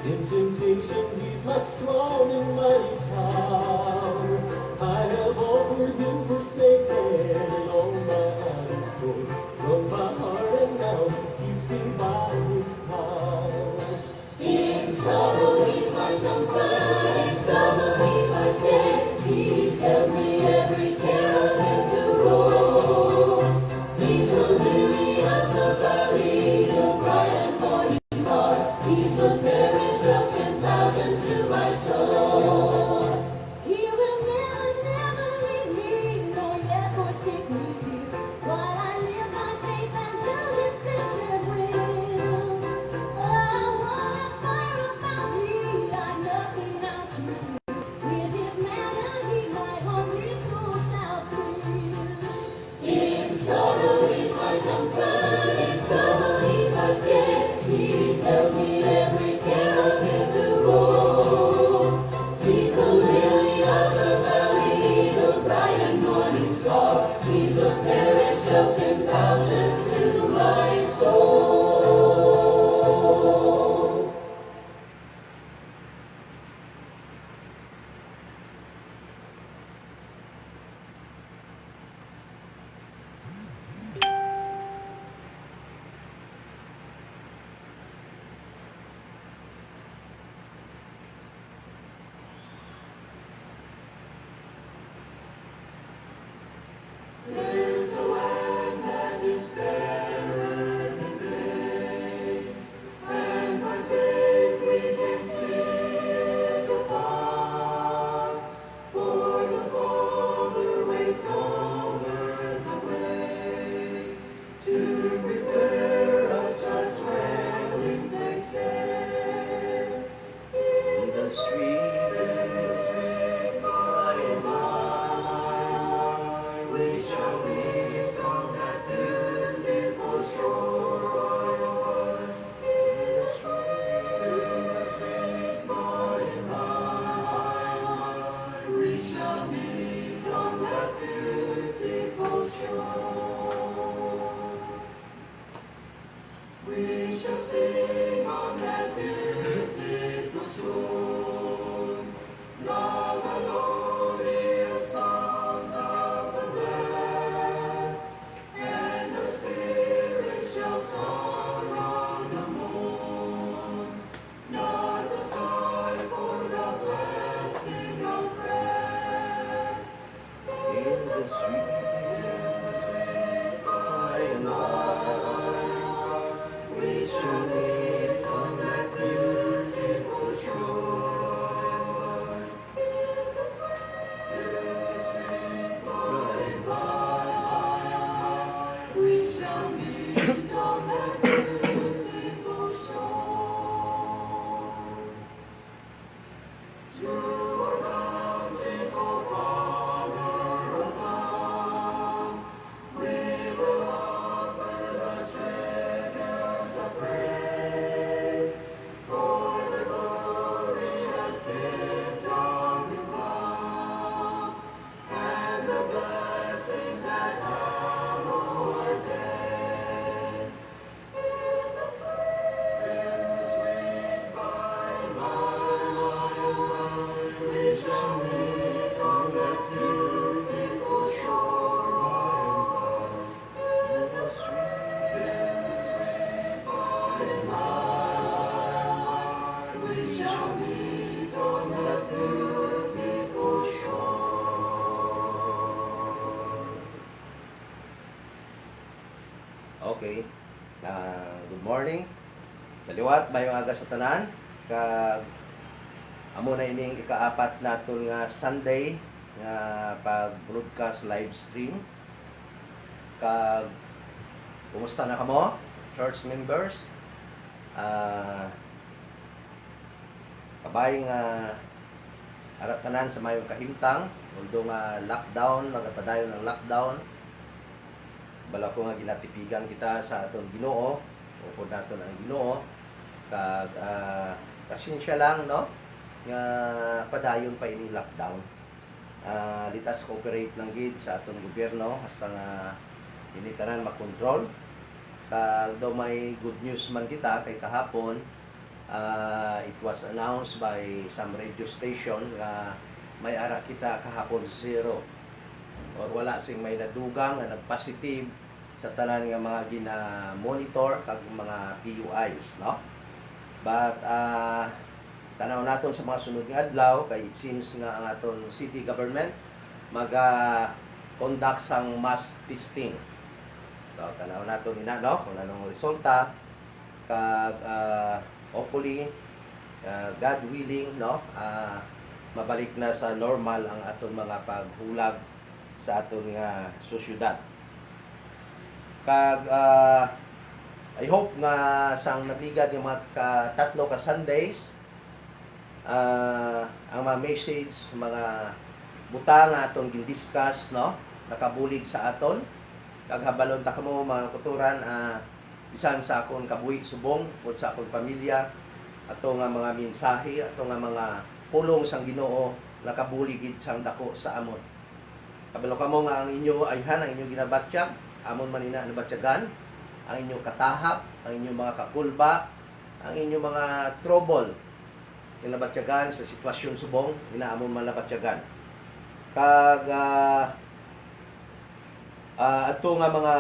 In temptation, he's my strong and mighty tower. I have offered him forsaken and all my heart is torn from my heart, and now he keeps me by his power. In sorrow, he's my comfort. In trouble, he's my stay. He tells me every care of him to roll. He's the lily of the valley, the bright and morning star. He's the fairest of 10,000 to my soul. He will never, never leave me, nor yet forsake me here, while I live by faith and do his pleasure will. Oh, what a fire about me, I've nothing now to fear. With his melody, my hungry soul shall thrill. In sorrow, he's my comfort. In trouble, he's my stay. He tells me every care of him to roll. He's the lily of the valley, the bright and morning star. He's the fairest of 10,000 to my soul. There's a land that is fairer than day, and by faith we can see it afar. For the Father waits over the way to prepare us a dwelling place there. In the sweet by and by, we shall meet on that beautiful shore. In the sweet by and by, we shall meet on that beautiful shore. We shall sing on that beautiful shore the melodious songs of the blessed, and our spirits shall sorrow no more. Not a sigh for the blessing of rest. In the sweet by and by, we shall meet on that beautiful shore. In the sweet by and by, we shall meet on that beautiful shore. To our bountiful Father above, we will offer the tribute of praise for the glorious gift of his love and the blessings that have our days. In the sweet by and by, we shall meet on that beautiful shore. In the sweet by and by, we shall meet on that beautiful shore. Okay. Good morning. Sa liwat bayong aga sa tanan. Kag amo na ining ikaapat naton nga Sunday nga pag-broadcast live stream. Kag kumusta na kamo, church members? Kabay nga arat tanan sa mayong kahimtang, although nga lockdown, magapadayon ng lockdown. Bala ko nga ginatipigan kita sa aton Ginoo, upod naton ang Ginoo. Kag pasensya lang, no? Nga padayon pa ini lockdown. Litas cooperate lang gid sa aton gobyerno hasta nga ini tanan makontrol. Kag daw may good news man kita kay kahapon It was announced by some radio station nga may ara kita kahapon zero or wala sing may nadugang nga nagpositive sa tanan nga mga gina-monitor kag mga PUIs, no? But tanaw naton sa mga sunod nga adlaw kay it seems nga ang aton city government conduct sang mass testing. So tanaw naton ina, no, kung anong resulta kag hopefully God willing, no, mabalik na sa normal ang aton mga paghulag sa aton nga sosyudad. Kag I hope nga sang nagligad yung mga tatlo ka Sundays, ang mga message, mga butang nga aton gindiscuss, no, nakabulig sa aton. Kag habalon ta kamo mga kuturan, bisan sa akon kabuhi subong o sa akon pamilya, ato nga mga mensahe, ato nga mga pulong sang Ginoo nakabuligid sang dako sa amon. Kabalo kamo nga ang inyo ayhan, ang inyo ginabatyag, amon man ina nabatyagan, ang inyong katahap, ang inyong mga kakulba, ang inyong mga trouble, ginabatyagan sa sitwasyon subong, inaamon man nabatyagan. Kag ato nga mga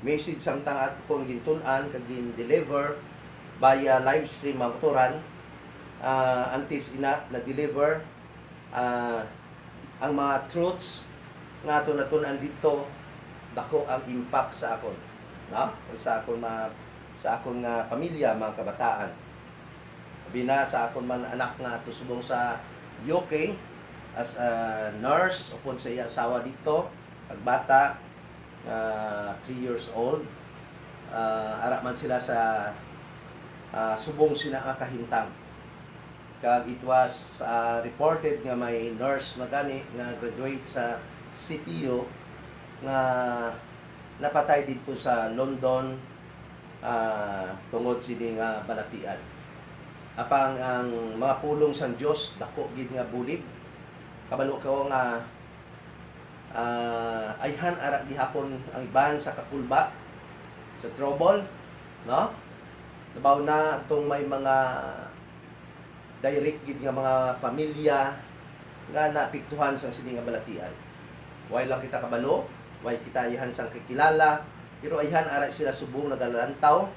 message sang tang at kong gintun-an kag gin-deliver via live stream ang kuturan, antes ina na deliver ang mga truths nga ato natun-an dito, dako ang impact sa akon, no? Sa akon nga pamilya, mga kabataan. Bina sa akon man anak nga ato subong sa UK as a nurse upon sa iya asawa dito, pagbata 3 years old, ara man sila sa subong sina nga kahintang. Kag it was reported nga may nurse na gani nga graduate sa CPU nga napatay dito sa London tungod sini nga balatian. Apang ang mga pulong sa Dios dako gid nga bulig. Kabalo ko nga ayhan ara gihapon ang iban sa kakulba, sa trouble, no? Labaw na itong may mga direct gid nga mga pamilya nga naapektuhan sa sini nga balatian. Way lang kita kabalo, way kita ayhan sang kikilala, pero ayhan ara sila subong nagalantaw.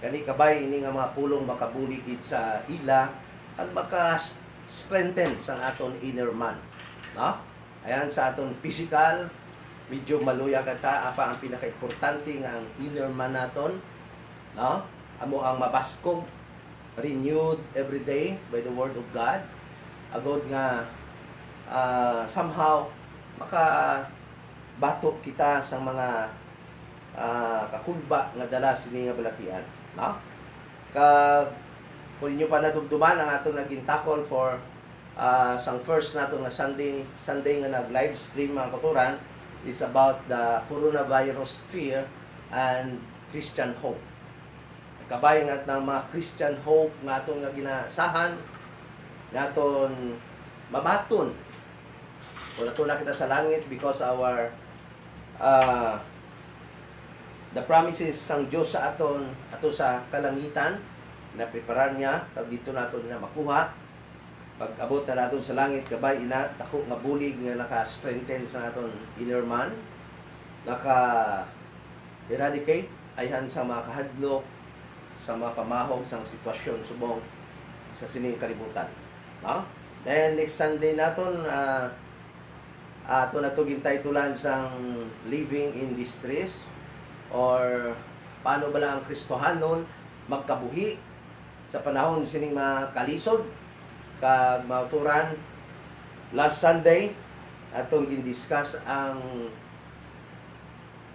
Kani kabay ini nga mga pulong makabulig gid sa ila at maka strengthen sang aton inner man, no? Ayan sa aton physical, medyo maluya kata apa ang pinaka-importante nga ang inner man naton, no? Amo ang mabaskog, renewed every day by the word of God. Agod nga somehow maka batok kita sa mga kakulba nga dala sini nga balatian, no? Kag kung inyo pa nadumduman ang aton naging tackle for sang first nato nga Sunday nga nag-live stream mga kuturan is about the coronavirus fear and Christian hope. Kabayan nga ng mga Christian hope nga aton nga ginasahan, nga aton mabaton. Kung nato na kita sa langit because our the promises sang Dios sa aton ato sa kalangitan na preparar niya kag dito nato na makuha. Pag abot na naton sa langit kabay ina dako nga bulig nga naka-strengthen sa aton inner man, naka-eradicate ayhan sa mga kahadlok, sa mga pamahog sang sitwasyon subong sa sining kalibutan, no? Then next Sunday naton ato na to gintaytulan sang living in distress or paano bala ang Kristohanon magkabuhi sa panahon sining mga kalisod. Kag mauturan last Sunday atong gindiscuss ang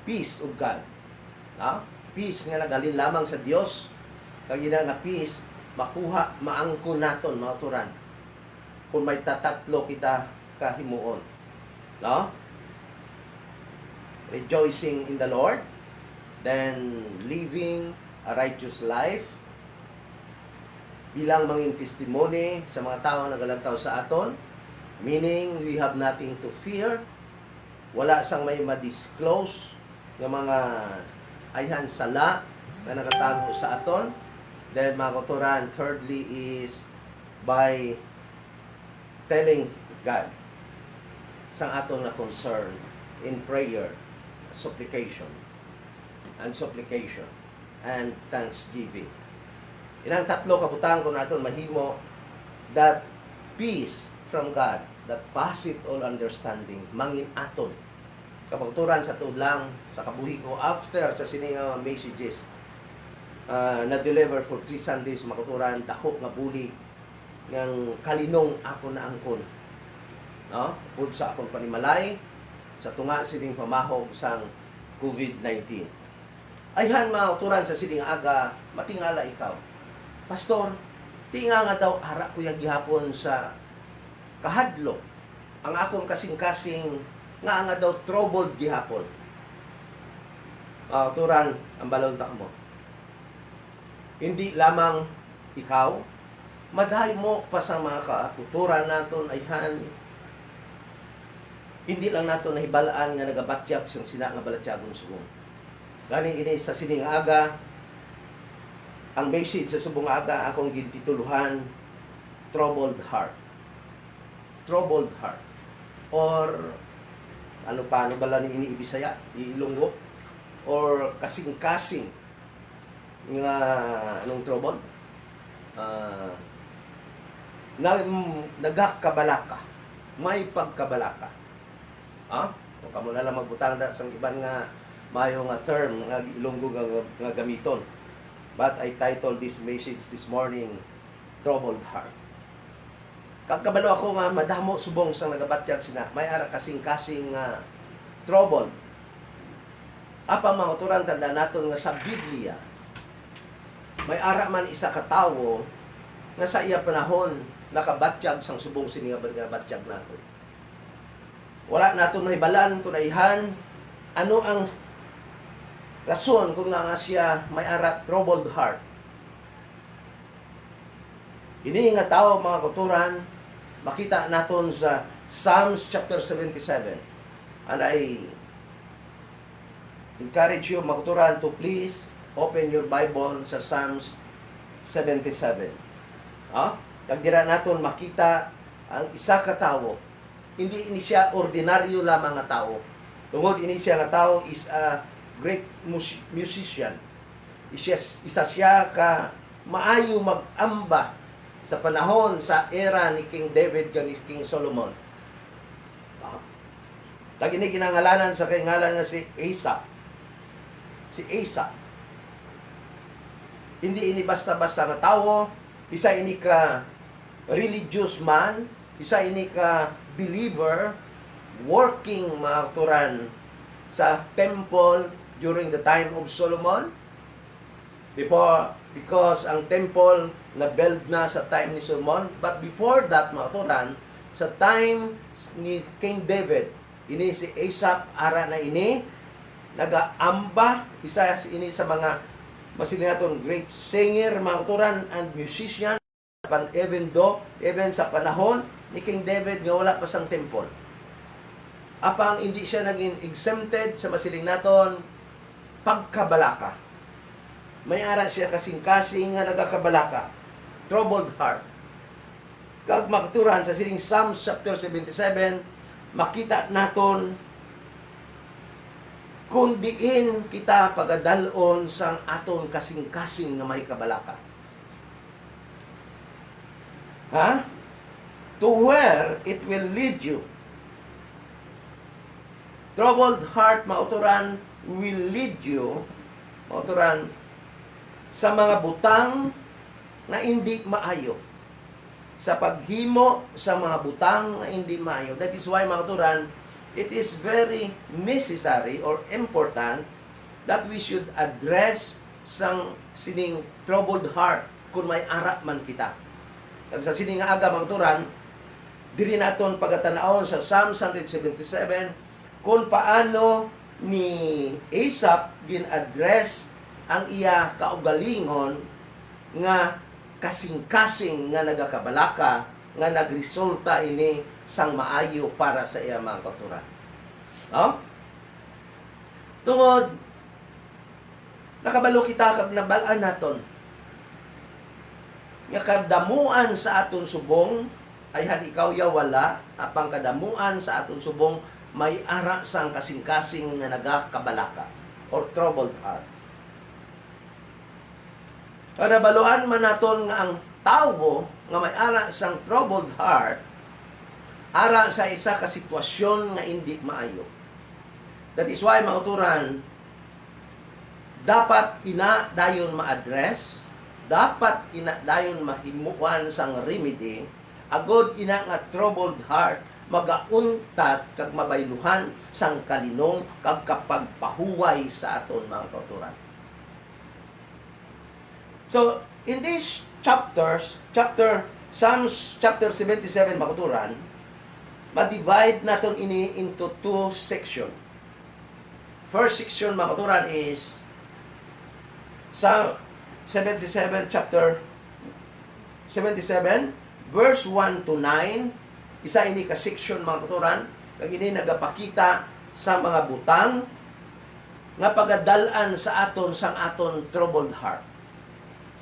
peace of God, no? Peace nga nagalin lamang sa Dios. Kag ina nga peace makuha maangkon naton mauturan kung may tatatlo kita kahimuon, no? Rejoicing in the Lord, then living a righteous life, bilang mangin testimony sa mga tao na nagalantaw sa aton, meaning we have nothing to fear, wala sang may ma-disclose ng mga ayhan sala na nakatago sa aton, Then mga kauturan, thirdly is by telling God sang aton na concern in prayer, supplication, and thanksgiving. Inang tatlo kabutang kung aton mahimo that peace from God that passeth all understanding mangin aton kapagturan sa tudlang sa kabuhi ko after sa sininga messages na-deliver for 3 Sundays makuturan dako nga buli ng kalinong ako na angkon, no? Pud sa akong panimalay sa tunga sining pamahog sang COVID-19. Ayhan mga uturan sa sining aga matingala ikaw, Pastor, tinga nga daw ara ko yung gihapon sa kahadlok ang akong kasing-kasing nga daw troubled gihapon. Turan ang balontak mo. Hindi lamang ikaw, madhay mo pa sa mga kauturan naton ayhan. Hindi lang naton nahibalaan nga nagabatyak siyang sina nga balatyagon subong. Gani ini sa sining aga, ang message sa subong aga akong gintituluhan, troubled heart. Troubled heart. Or ano bala ni ini Ibisaya, Ilonggo, or kasing-kasing nga anong trouble, nagakabalaka, may pagkabalaka. O kamo na lang magbutang sa iban nga mayo nga term nga Ilonggo nga gamiton. But I titled this message this morning, Troubled Heart. Kagkabalo ako nga madamo subong sang nagabatyag sina may ara kasing-kasing trouble. Apa mga uturan tanda naton nga sa Biblia may ara man isa ka tawo nga sa iya panahon nakabatyag sang subong sini nga batyag naton. Wala naton mahibalan kun ayhan ano ang rason kung nga siya may ara troubled heart. Ini nga tao mga kauturan makita naton sa Psalms chapter 77. And I encourage you, makuturan, to please open your Bible sa Psalms 77. Kagdira naton makita ang isa ka tawo. Hindi ini siya ordinaryo lamang nga tawo. Tungod ini siya nga tawo is a great musician. Isa siya ka maayo mag-amba sa panahon, sa era ni King David ni King Solomon. Lagi ni ginangalanan sa kay ngalan nga si Asa. Si Asa. Hindi ini basta-basta nga tawo, isa ini ka religious man, isa ini ka believer, working mga turan sa temple during the time of Solomon. Because ang temple na-build na sa time ni Solomon. But before that, mga turan, sa time ni King David, ini si Asaph, ara na ini, nag-aamba, isa ini sa mga masinaton great singer, mga turan, and musician, even sa panahon ni King David, nga wala pa sang temple. Apang hindi siya naging exempted sa masiling naton, pagkabalaka. May ara siya kasing-kasing nga nagakabalaka. Troubled heart. Kag makturan sa siling Psalms chapter 77, makita naton kung diin kita pagadalon sang aton kasing-kasing na may kabalaka. To where it will lead you. Troubled heart, mauturan, will lead you, mauturan, sa mga butang na hindi maayo. Sa paghimo sa mga butang na hindi maayo. That is why, mga turan, it is very necessary or important that we should address sang sining troubled heart kung may ara man kita. Kag sa sining aga, mga turan, diri naton pagatanawon sa Psalm 177 kung paano ni Asaph gin-address ang iya kaugalingon nga kasing-kasing nga nagakabalaka nga nagresulta ini sang maayo para sa iya mga kauturan. Tungod nakabalo kita kag nabalaan naton nga kadamuan sa aton subong ay han ikaw ya wala, apang kadamuan sa aton subong may ara sang kasing-kasing nga nagakabalaka or troubled heart. Kadabaluan man naton nga ang tao nga may ara sang troubled heart ara sa isa ka sitwasyon nga hindi maayo. That is why mga uturan, dapat ina dayon ma-address, dapat ina dayon mahimuan sang remedy, agod ina nga troubled heart magauntat kag mabayluhan sang kalinong kag kapagpahuway sa aton mga kauturan. So, in these Psalms chapter 77 mga kauturan, ma-divide naton ini into two section. First section mga kauturan is Psalm 77 chapter 77 verse 1 to 9. Isa ini ka section mga kauturan, kag ini nagapakita sa mga butang nga pagadalan sa aton sang aton troubled heart.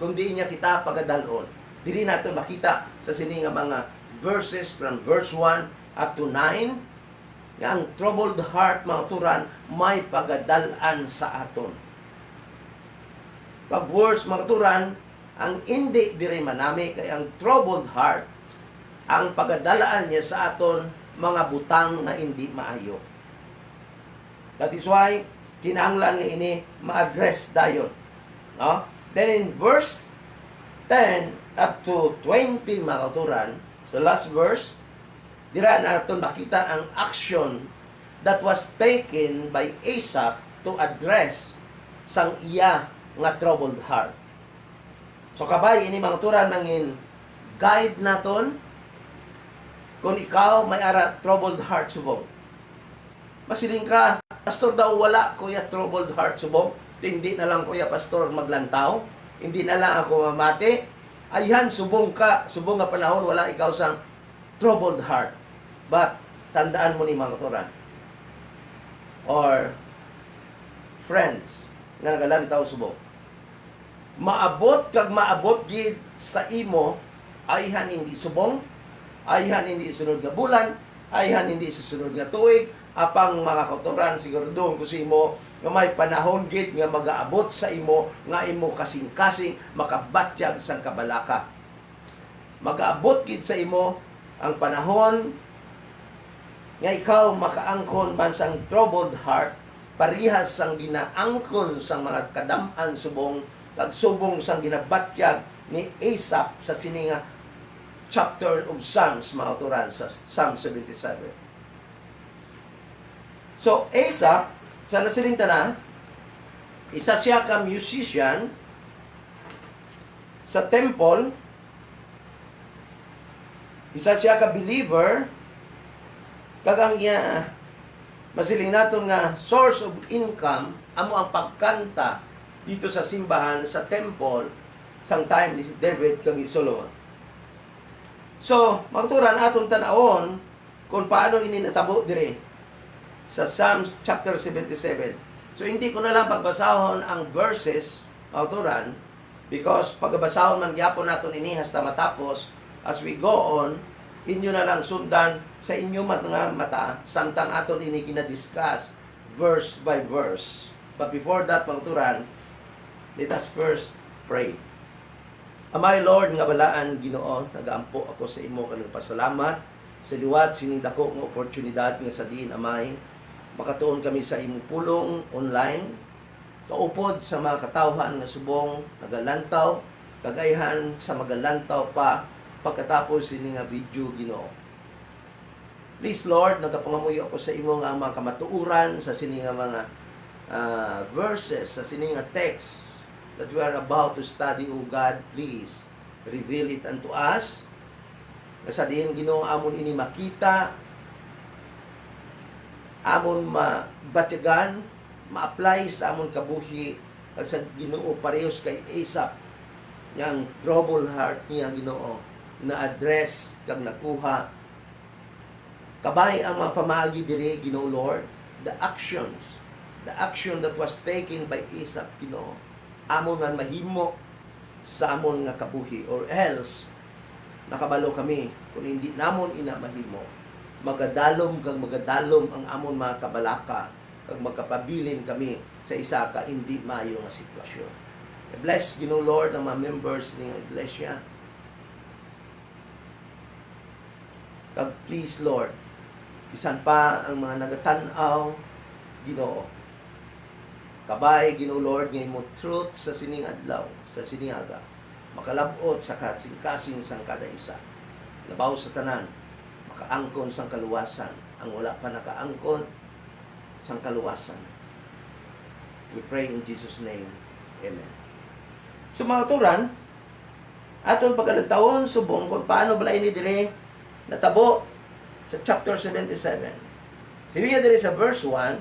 Kung di niya kita pagadalon, dili naton makita sa sini nga mga verses from verse 1 up to 9 nga ang troubled heart mga kauturan may pagadalan sa aton. Pag words mga kauturan, ang hindi diri manami kay ang troubled heart, ang pagadalaan niya sa aton mga butang na hindi maayo. That is why kinahanglan nga ini ma-address dayon. No? Then in verse 10 up to 20 mga kauturan, so last verse, dira naton makita ang action that was taken by Asaph to address sang iya nga troubled heart. So kabay ini mga kauturan mangin guide naton kung ikaw may ara troubled heart subong. Masiling ka, pastor daw wala kuya troubled heart subong. Hindi na lang kuya pastor maglantaw, hindi na lang ako mamati. Ayhan subong ka, subong nga panahon wala ikaw sang troubled heart. But tandaan mo ni mga kauturan or friends nga nagalantaw subong. Maabot kag maabot gid sa imo ayhan hindi subong, ayhan hindi sunod nga bulan, ayhan hindi susunod nga tuig, apang mga kauturan siguro doon ko sa imo nga may panahon gid nga magaabot sa imo nga imo kasing-kasing makabatyag sang kabalaka. Magaabot gid sa imo ang panahon nga ikaw makaangkon man sang troubled heart, parihas sang ginaangkon sang mga kadam-an subong kag subong sang ginabatyag ni Asaph sa sininga chapter of Psalms mga kauturan sa Psalm 77. So Asaph sa nasiling tanan, isa siya ka musician sa temple, isa siya ka believer, kagang niya masiling naton nga source of income amo ang pagkanta dito sa simbahan sa temple sang time ni David kag ni Solomon. So, magturan aton tan-awon kung paano ini natabo dire sa Psalms chapter 77. So, hindi ko na lang pagbasahon ang verses, magturan, because pagbasahon man gyapon naton ini hasta matapos, as we go on, inyo na lang sundan sa inyo mga mata, samtang aton ini gina-discuss verse by verse. But before that, magturan, let us first pray. Amay Lord nga balaan Ginoo, nagaampo ako sa imo kanang pasalamat sa liwat sining dako nga oportunidad nga sa diin amay makatuon kami sa imong pulong online kaupod sa mga katawhan nga subong nagalantaw kagayhan sa magalantaw pa pagkatapos sini nga video Ginoo. Please Lord, nagapangamuyo ako sa imo nga mga kamatuoran sa sini nga mga verses, sa sini nga text that we are about to study, O God, please reveal it unto us. Sa diin Ginoo amon ini makita, amon mabatyagan, ma-apply sa amon kabuhi at sa Ginoo parehas kay Asaph yang troubled heart niya Ginoo na address kag nakuha. Kabay ang mga pamaagi diri Ginoo Lord, the action that was taken by Asaph Ginoo. Amo man mahimo sa amon nga kabuhi, or else nakabalo kami kung hindi namon ina mahimo, magadalom kang magadalom ang amon mga kabalaka kag magkapabilin kami sa isa ka hindi maayo nga sitwasyon. I-bless Ginoo Lord ang mga members ning iglesia. Kag please Lord, bisan pa ang mga nagatan-aw, Ginoo, kabay Ginoo Lord nga imo truth sa sining adlaw, sa sining aga, makalabot sa kasing-kasing sang kada isa. Labaw sa tanan, makaangkon sang kaluwasan, ang wala pa nakaangkon sang kaluwasan. We pray in Jesus' name. Amen. So mga turan, aton pagkalagtawon subong kung paano bala ini dire natabo sa chapter 77. Siniya dire sa verse 1,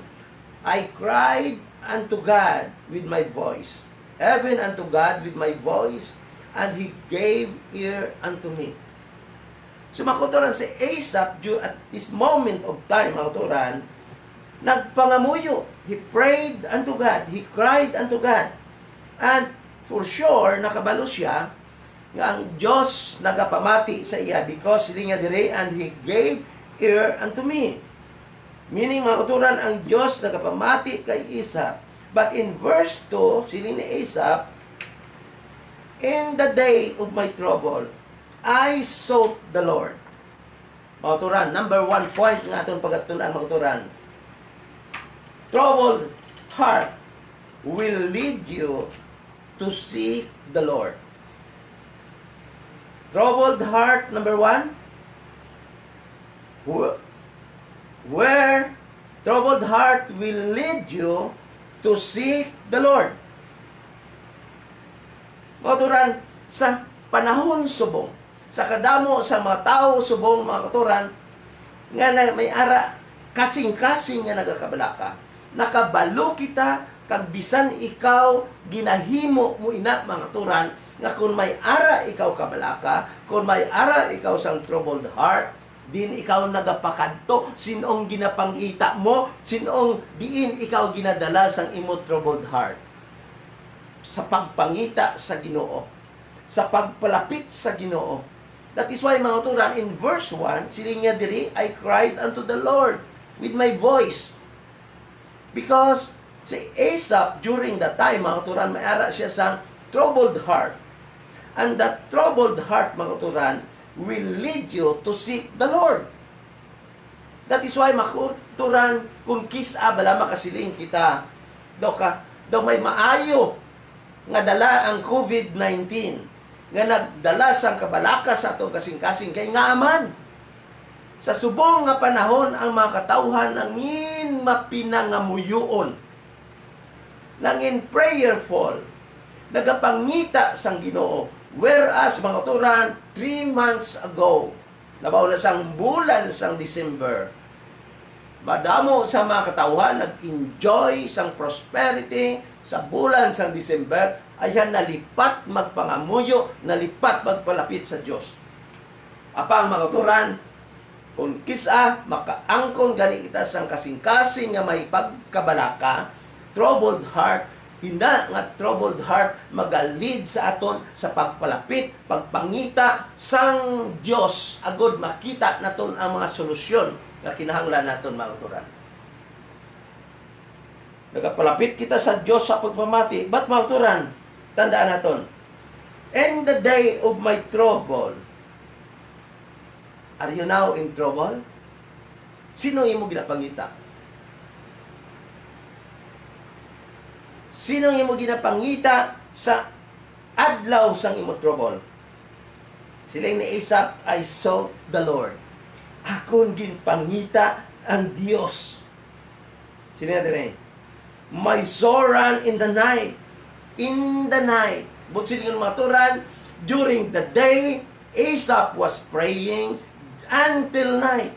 I cried unto God with my voice, even unto God with my voice, and He gave ear unto me. So makuturan si Asaph at this moment of time, makuturan, nagpangamuyo. He prayed unto God. He cried unto God. And for sure, nakabalo siya nga ang Diyos nagapamati sa iya because sili nga dire, and He gave ear unto me. Meaning, makuturan, ang Diyos nagapamati kay Asaph. But in verse 2, sili ni Asaph, in the day of my trouble, I sought the Lord. Makuturan, number 1 point nga itong pagkatunan, makuturan. Troubled heart will lead you to seek the Lord. Troubled heart, number 1. Where troubled heart will lead you to seek the Lord. Makuturan, sa panahon subong, sa kadamo sa mga tao subong, mga katuran, nga na may ara, kasing-kasing nga nagakabalaka, nakabalo kita, kag bisan ikaw, ginahimo mo ina, mga katuran, nga kung may ara ikaw kabalaka, kung may ara ikaw sang troubled heart, din ikaw nagapakadto, sinong ginapangita mo, sinong diin ikaw ginadala sang imo troubled heart. Sa pagpangita sa Ginoo, sa pagpalapit sa Ginoo. That is why, mga turan, in verse 1, siling niya diri, I cried unto the Lord with my voice. Because si Asaph, during that time, mga turan, may ara siya sa troubled heart. And that troubled heart, mga turan, will lead you to seek the Lord. That is why, mga turan, kung kisa bala makasiling kita, daw may maayo nga dala ang COVID-19, nga nagdala sang kabalaka sa atong kasing-kasing, kay nga aman. Sa subong nga panahon, ang mga katawhan nangin mapinangamuyoon, nangin prayerful, nagapangita sang Ginoo. Whereas, mga turan, 3 months ago, labaw na sang bulan sang December, madamo sa mga katawhan nag-enjoy sang prosperity sa bulan sang December, ayan nalipat magpangamuyo, nalipat magpalapit sa Diyos. Apang mga turan, kung kisa makaangkon gani kita sang kasing-kasing nga may pagkabalaka, troubled heart, hina nga troubled heart magalid sa aton sa pagpalapit, pagpangita sang Dios, agud makita naton ang mga solusyon nga kinahanglan naton, mga turan. Nagapalapit kita sa Dios sa pagpamati, but, mga turan, tandaan naton, in the day of my trouble, are you now in trouble? Sino imo ginapangita? Sino imo ginapangita sa adlaw sang imo trouble? Siling ni Asaph, I sought the Lord. Akon ginpangita ang Dios. Sino dire? My soran in the night. In the night. But siling maturan, during the day, Asaph was praying until night.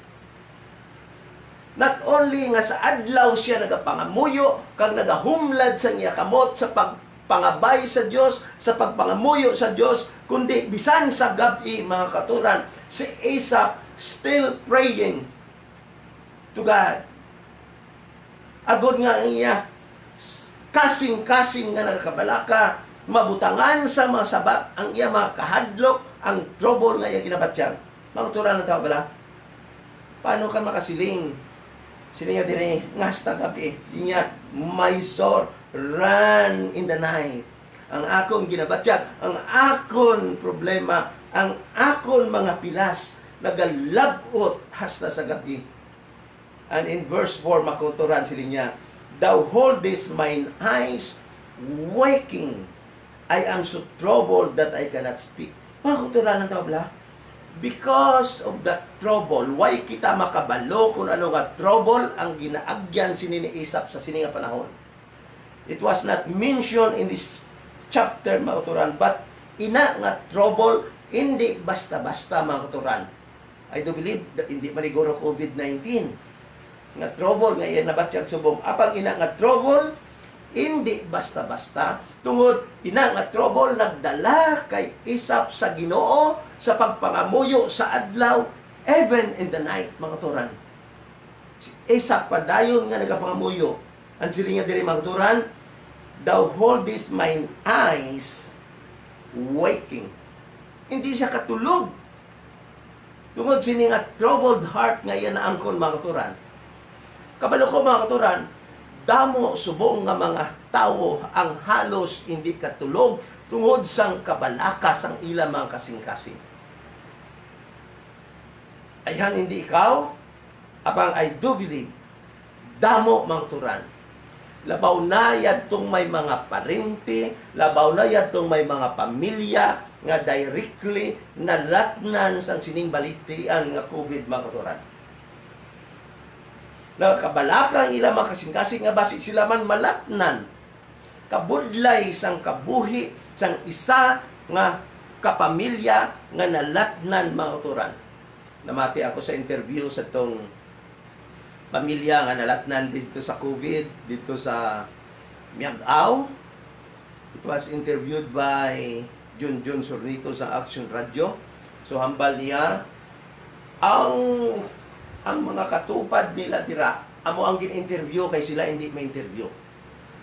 Not only nga sa adlaw siya nagapangamuyo, kag nagahumlad sa niya kamot sa pagpangabay sa Dios, sa pagpangamuyo sa Dios, kundi bisan sa gabi, mga katuran, si Asaph still praying to God. Agod nga niya, kasing-kasing nga nagakabalaka, mabutangan sa mga sabat ang iya mga kahadlok, ang trouble nga iya ginabatyag. Makuturan na tao bala? Paano ka makasiling? Silinga din nga sa gabi. Dinya, my sword, run in the night. Ang akong ginabatyag, ang akon problema, ang akon mga pilas, nagalabot hasta sa gabi. And in verse 4, makuturan silinga, thou holdest mine eyes waking. I am so troubled that I cannot speak. Makuturan ng tao bala? Because of that trouble, why kita makabalo kung ano nga trouble ang ginaagyan sininiisap sa sininga panahon. It was not mentioned in this chapter, mga kuturan, but ina nga trouble, hindi basta-basta, mga kuturan. I do believe that hindi maniguro COVID-19. Nga trouble, nga iyan nabatyag subong. Apang ina nga trouble, hindi basta-basta. Tungod, ina nga trouble, nagdala kay isap sa Ginoo, sa pagpangamuyo sa adlaw, even in the night, mga turan. Isap padayon nga nagapangamuyo. Ang silinga diri, mga turan, thou holdest mine eyes waking. Hindi siya katulog. Tungod sini nga troubled heart nga iyan na angkon, mga turan. Kabalo ko, mga turan, damo subong nga mga tawo ang halos hindi katulog tungod sang kabalakas ang ilang mga kasing-kasing. Ayan, hindi ikaw, apang I do believe, damo mga turan. Labaw na yadtong may mga parente, labaw na yadtong may mga pamilya nga directly nalatnan sang sining balitian nga COVID, mga turan. Nakabalaka ang ilang mga kasing-kasing nga basi sila man malatnan. Kabudlay sang kabuhi sang isa nga kapamilya nga nalatnan, mga turan. Namati ako sa interview sa tong pamilya nga nalatnan dito sa COVID, dito sa Miagao. It was interviewed by Junjun Sornito sa Action Radio. So hambal niya ang mga katupad nila dira, amo ang gin-interview kay sila hindi ma-interview.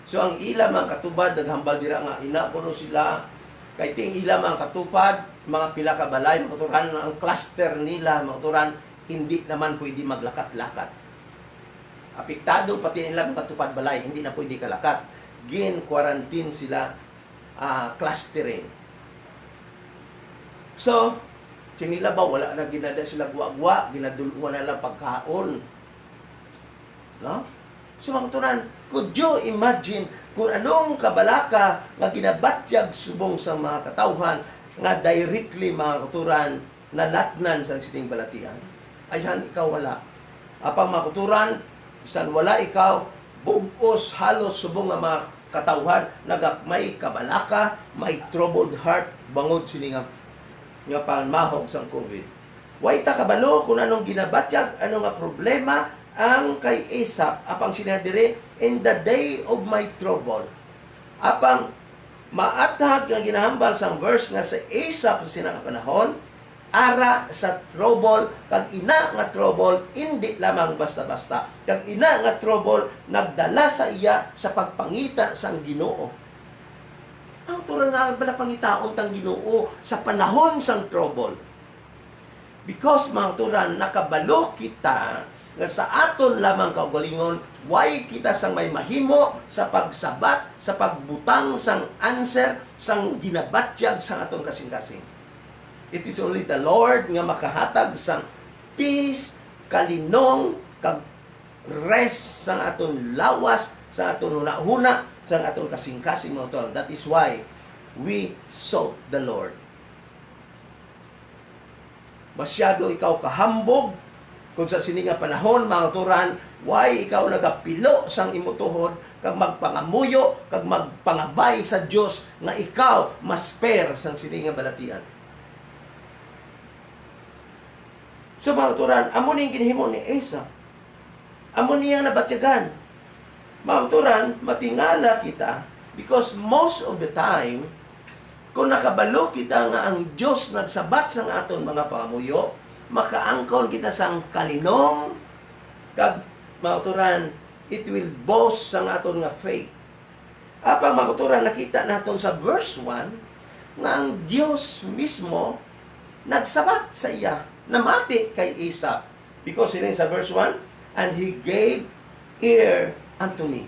So ang ila mga katupad naghambal dira nga ina kuno sila kay ting ila mga katupad, mga pila ka balay, mga turan ang cluster nila, mga turan hindi naman pwede maglakat-lakat. Apektado pati nila mga katupad balay, hindi na pwede kalakat. Gin-quarantine sila, clustering. So, sinila ba wala na ginada sila guwa-guwa, ginadulungan na lang pagkaon. No? So mga turan, could you imagine kung anong kabalaka nga ginabatyag subong sa mga katawhan nga directly, mga kuturan, nalatnan sa siting balatian? Ayan, ikaw wala. Apang mga kuturan, bisan wala ikaw, bugos halos subong nga mga katawhan, may kabalaka, may troubled heart, bangod sininga nga panmahog sa COVID. Way ta kabalo kung anong ginabatyag, anong nga problema ang kay Esap, apang sinadiri, in the day of my trouble. Apang maatag nga ginahambal sang verse nga sa Esap sa sinakapanahon, ara sa trouble, kag ina nga trouble, hindi lamang basta-basta. Kag ina nga trouble, nagdala sa iya sa pagpangita sang Ginoo. Ang turan nga pala pangitaon tang Ginoo sa panahon sang trouble. Because, mga turan, nakabalo kita nga sa aton lamang kaugalingon, why kita sang may mahimo sa pagsabat, sa pagbutang sang answer, sang ginabatyag sang aton kasing-kasing. It is only the Lord nga makahatag sang peace, kalinong, kag rest sang aton lawas, sang aton huna-huna, sang aton kasing-kasing, mga turan. That is why we sought the Lord. Masyado ikaw kahambog, kung sa sininga panahon, mga turan, why ikaw nagapilo sang imutuhod, kag magpangamuyo, kag magpangabay sa Dios nga ikaw masper sang sininga balatian. So, mga turan, amo ning ginhimo ni Esa. Amo niyang nabatyagan. Mga turan, matingala kita, because most of the time, kung nakabalo kita nga ang Dios nagsabat sang aton mga pangamuyo, makaangkon kita sang kalinong, kag mga turan, it will boast sang aton nga faith. Apang mga kauturan, nakita natin sa verse 1 nga ang Diyos mismo nagsabat sa iya, namati kay Isaac. Because sila sa verse 1, and he gave ear unto me.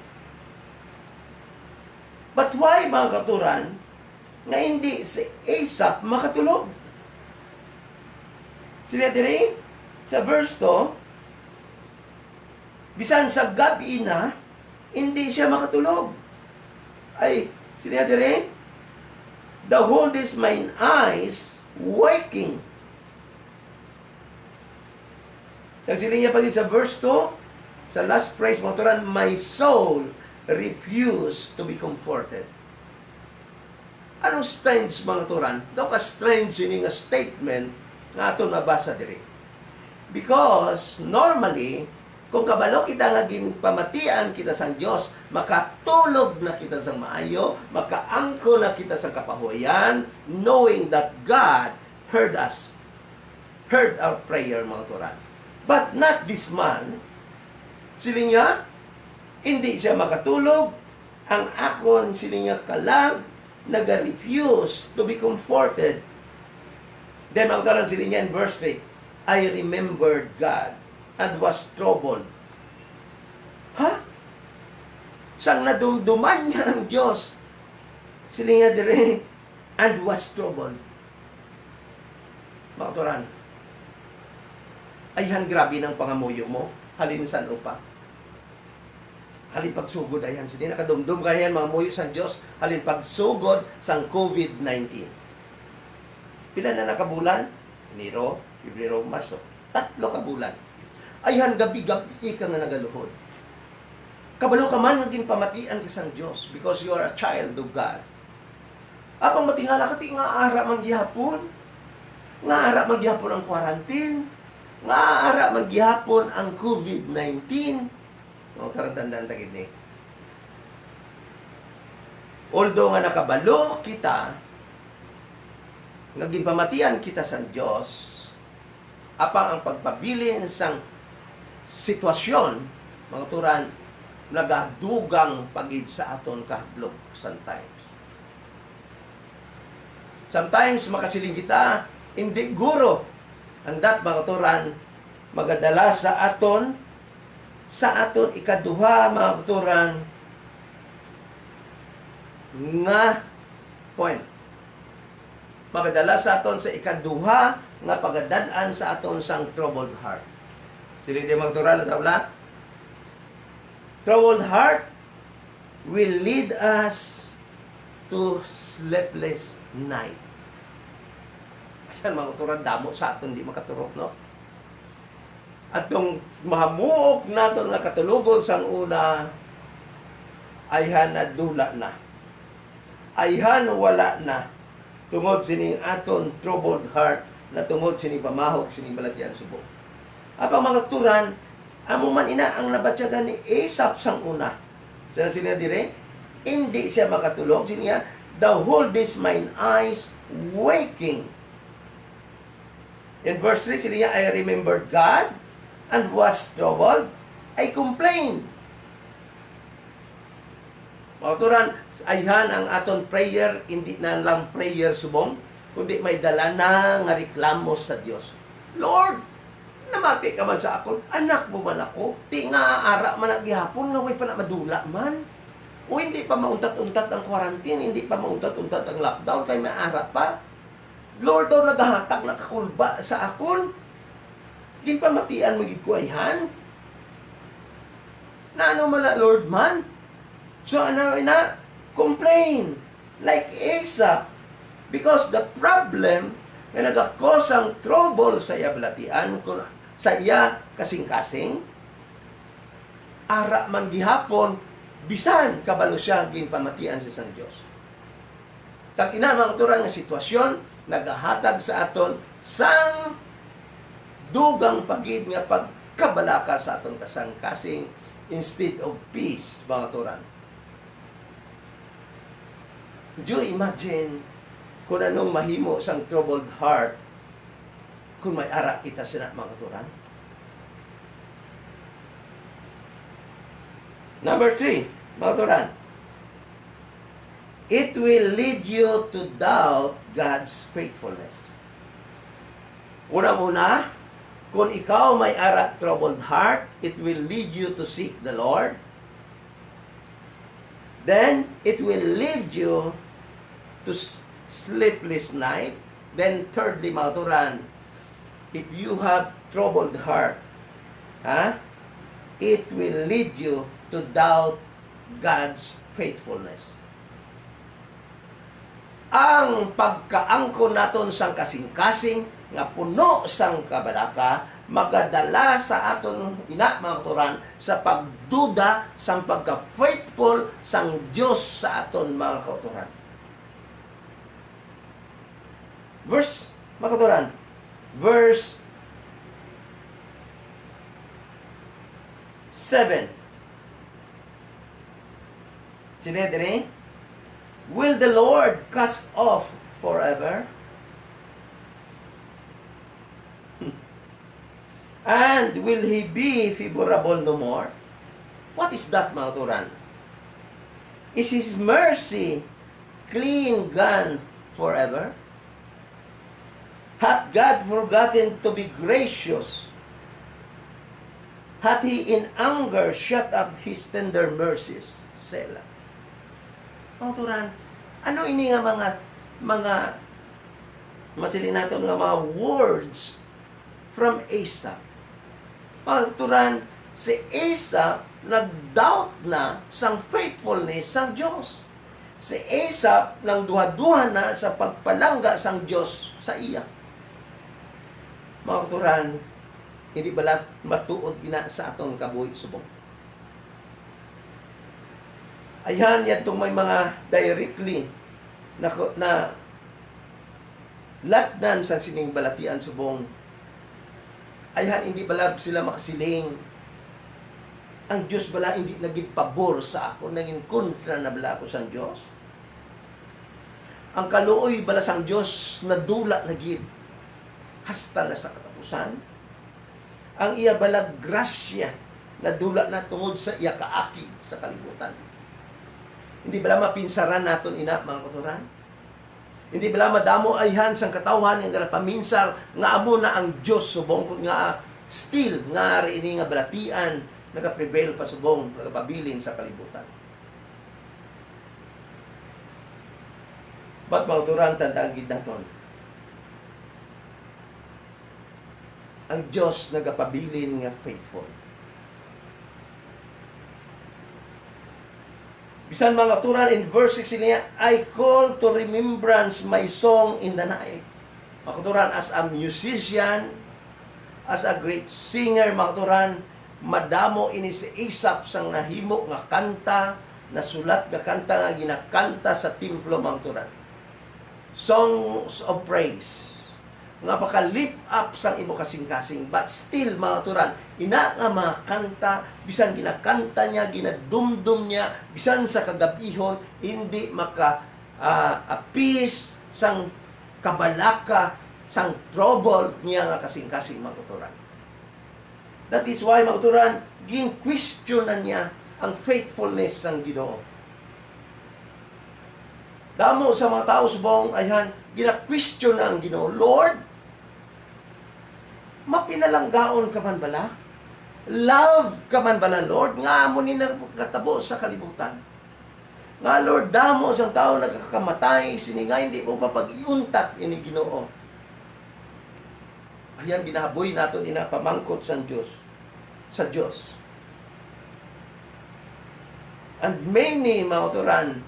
But why, mga kauturan, nga hindi si Isaac makatulog? Sila dire, sa verse 2, bisan sa gabi na, hindi siya makatulog. Ay, sila dire, thou holdest mine eyes waking. Kasi niya pagin sa verse 2, sa last phrase, mga kauturan, my soul refused to be comforted. Anong strange, mga kauturan? Daw ka strange yun nga statement nga ato nabasa diri. Because normally, kung kabalo kita nga ginpamatian kita sang Dios, makatulog na kita sang maayo, makaangko na kita sang kapahuyan, knowing that God heard us, heard our prayer, mga kauturan. But not this man. Siling niya, hindi siya makatulog. Ang akon, siling niya kalag, nag-refuse to be comforted. Then, mga siling niya in verse 3, I remembered God and was troubled. Ha? Sang nadumduman niya ang Diyos. Siling niya dire, and was troubled. Mga kauturan, ayhan grabe ng pangamuyo mo, halinsan upa. Halin pagsugod ayan, sini nakadumdum kaya mga muyo sa Diyos, halin pagsugod sang COVID-19. Pila na nakabulan? Enero, Pebrero, Marso. 3 kabulan. Ayhan gabi-gabi ka nga nagaluhod. Kabalo ka man naging pamatian ka sang Diyos because you are a child of God. Apang matingala ka nga ara manggihapon. Nga ara manggihapon ang quarantine. Nga ara manggihapon ang COVID-19. O, karantandaan tagid ni. Although nga nakabalo kita, naging pamatian kita sa Diyos, apang ang pagpabilin sang sitwasyon, mga turan, nagadugang pagid sa aton kahadlok sometimes. Sometimes makasiling kita, hindi guro, andat mga turan, magadala sa aton ikaduha, mga kauturan, nga point. Magadala sa aton sa ikaduha nga pagadanan sa aton sang troubled heart. Sili di mga kauturan, tabla? Troubled heart will lead us to sleepless night. Ayan, mga kauturan, damo sa aton di makaturok, no? At yung mahamuok nato nga katulugon sang una, ayhan na dula na. Ayhan wala na. Tungod sining aton troubled heart, na tungod sining pamahok, sining balatian subok. Apang mga turan, amo man ina ang nabatyagan ni Esap sang una. Sana sila dire, hindi siya makatulog. Siya, thou holdest mine eyes waking. In verse 3, sila, I remembered God and was troubled, I complained. Mga turan, ayhan ang aton prayer, hindi na lang prayer subong, kundi may dala na nga reklamo sa Diyos. Lord, namati ka man sa akon, anak mo man ako, ti nga ara man gihapon, nga way pa na madula man. O hindi pa mauntat-untat ang quarantine, hindi pa mauntat-untat ang lockdown, kay maara pa. Lord, daw nagahatag na kakulba sa akon, ginpamatian mo gid ko ayhan. Na ano man na Lord man? So ano ina? Complain. Like Asa. Because the problem na nagakos ang trouble sa iya balatian, sa iya kasing-kasing, ara man gihapon, bisan kabalo siya ginpamatian sa Sang Dios. Tag ina mga kauturan nga sitwasyon, nagahatag sa aton sang dugang pagid nga pagkabalaka sa atong kasang-kasing instead of peace, mga turan. Could you imagine kung anong mahimo sang troubled heart kung may ara kita sa mga turan? Number 3, mga turan. it will lead you to doubt God's faithfulness. Unang-una, kung ikaw may troubled heart, it will lead you to seek the Lord. Then, it will lead you to sleepless night. Then, thirdly, mga turan, if you have troubled heart, it will lead you to doubt God's faithfulness. Ang pagkaangko naton sang kasing-kasing nga puno sang kabalaka magadala sa aton mga turan sa pagduda sang pagka-faithful sang Dios sa aton mga kauturan. Verse mga kauturan, verse 7. Sinedri, will the Lord cast off forever? And will He be favorable no more? What is that, mga turan? Is His mercy clean gone forever? Hath God forgotten to be gracious? Hath He in anger shut up His tender mercies? Selah. Mga turan, ano ini nga mga masilin natin nga mga words from Asaph? Mga turan, si Asaph nag-doubt na sang faithfulness sang Diyos. Si Asaph nang duha-duha na sa pagpalangga sang Diyos sa iya. Mga turan, hindi bala matuod ina sa atong kabuhi subong. Ayan, yan itong may mga directly na latnan sa sining balatian subong. Ayan, hindi bala sila makasiling. Ang Diyos bala hindi naging pabor sa ako, naging kontra na bala ako sa Diyos. Ang kaluoy bala sang Diyos na dula na gid hasta na sa katapusan. Ang iya bala grasya na dula na tungod sa iya kaakig sa kalibutan. Hindi bala mapinsaran naton ina mga kauturan? Hindi bala madamo ayhan sang katawhan nga paminsar nga amo na ang Dios subong nga still nga ini nga balatian nagaprevail pa subong nagapabilin sa kalibutan. But mga kauturan tandaan gid naton. Ang Dios nagapabilin nga faithful. Bisan mga turan in verse 6 niya, I call to remembrance my song in the night. Mga turan, as a musician, as a great singer, mga turan, madamo ini si Asaph sang nahimo nga kanta, nasulat nga kanta nga ginakanta sa templo, mga turan. Songs of praise. Nga paka-lift up sang imo kasing-kasing, but still mga turan, ina nga mga kanta, bisan ginakanta niya, ginadumdum niya, bisan sa kagabihon, hindi appease sang kabalaka, sang trouble niya nga kasing-kasing mga turan. That is why mga turan, gin-questionan niya ang faithfulness sang Ginoo. Damo sa mga tao subong, ayan, gina-question na ang Ginoo, Lord, mapinalanggaon ka man bala? Love ka man bala, Lord? Nga mo ni nagkatabo sa kalibutan. Nga, Lord, damo sang tao nagkakamatay, sininga hindi mo mapag-iuntat ini Ginoo. Ayan, ginahaboy nato pamangkot sa Diyos. Sa Diyos. And many, mga kauturan,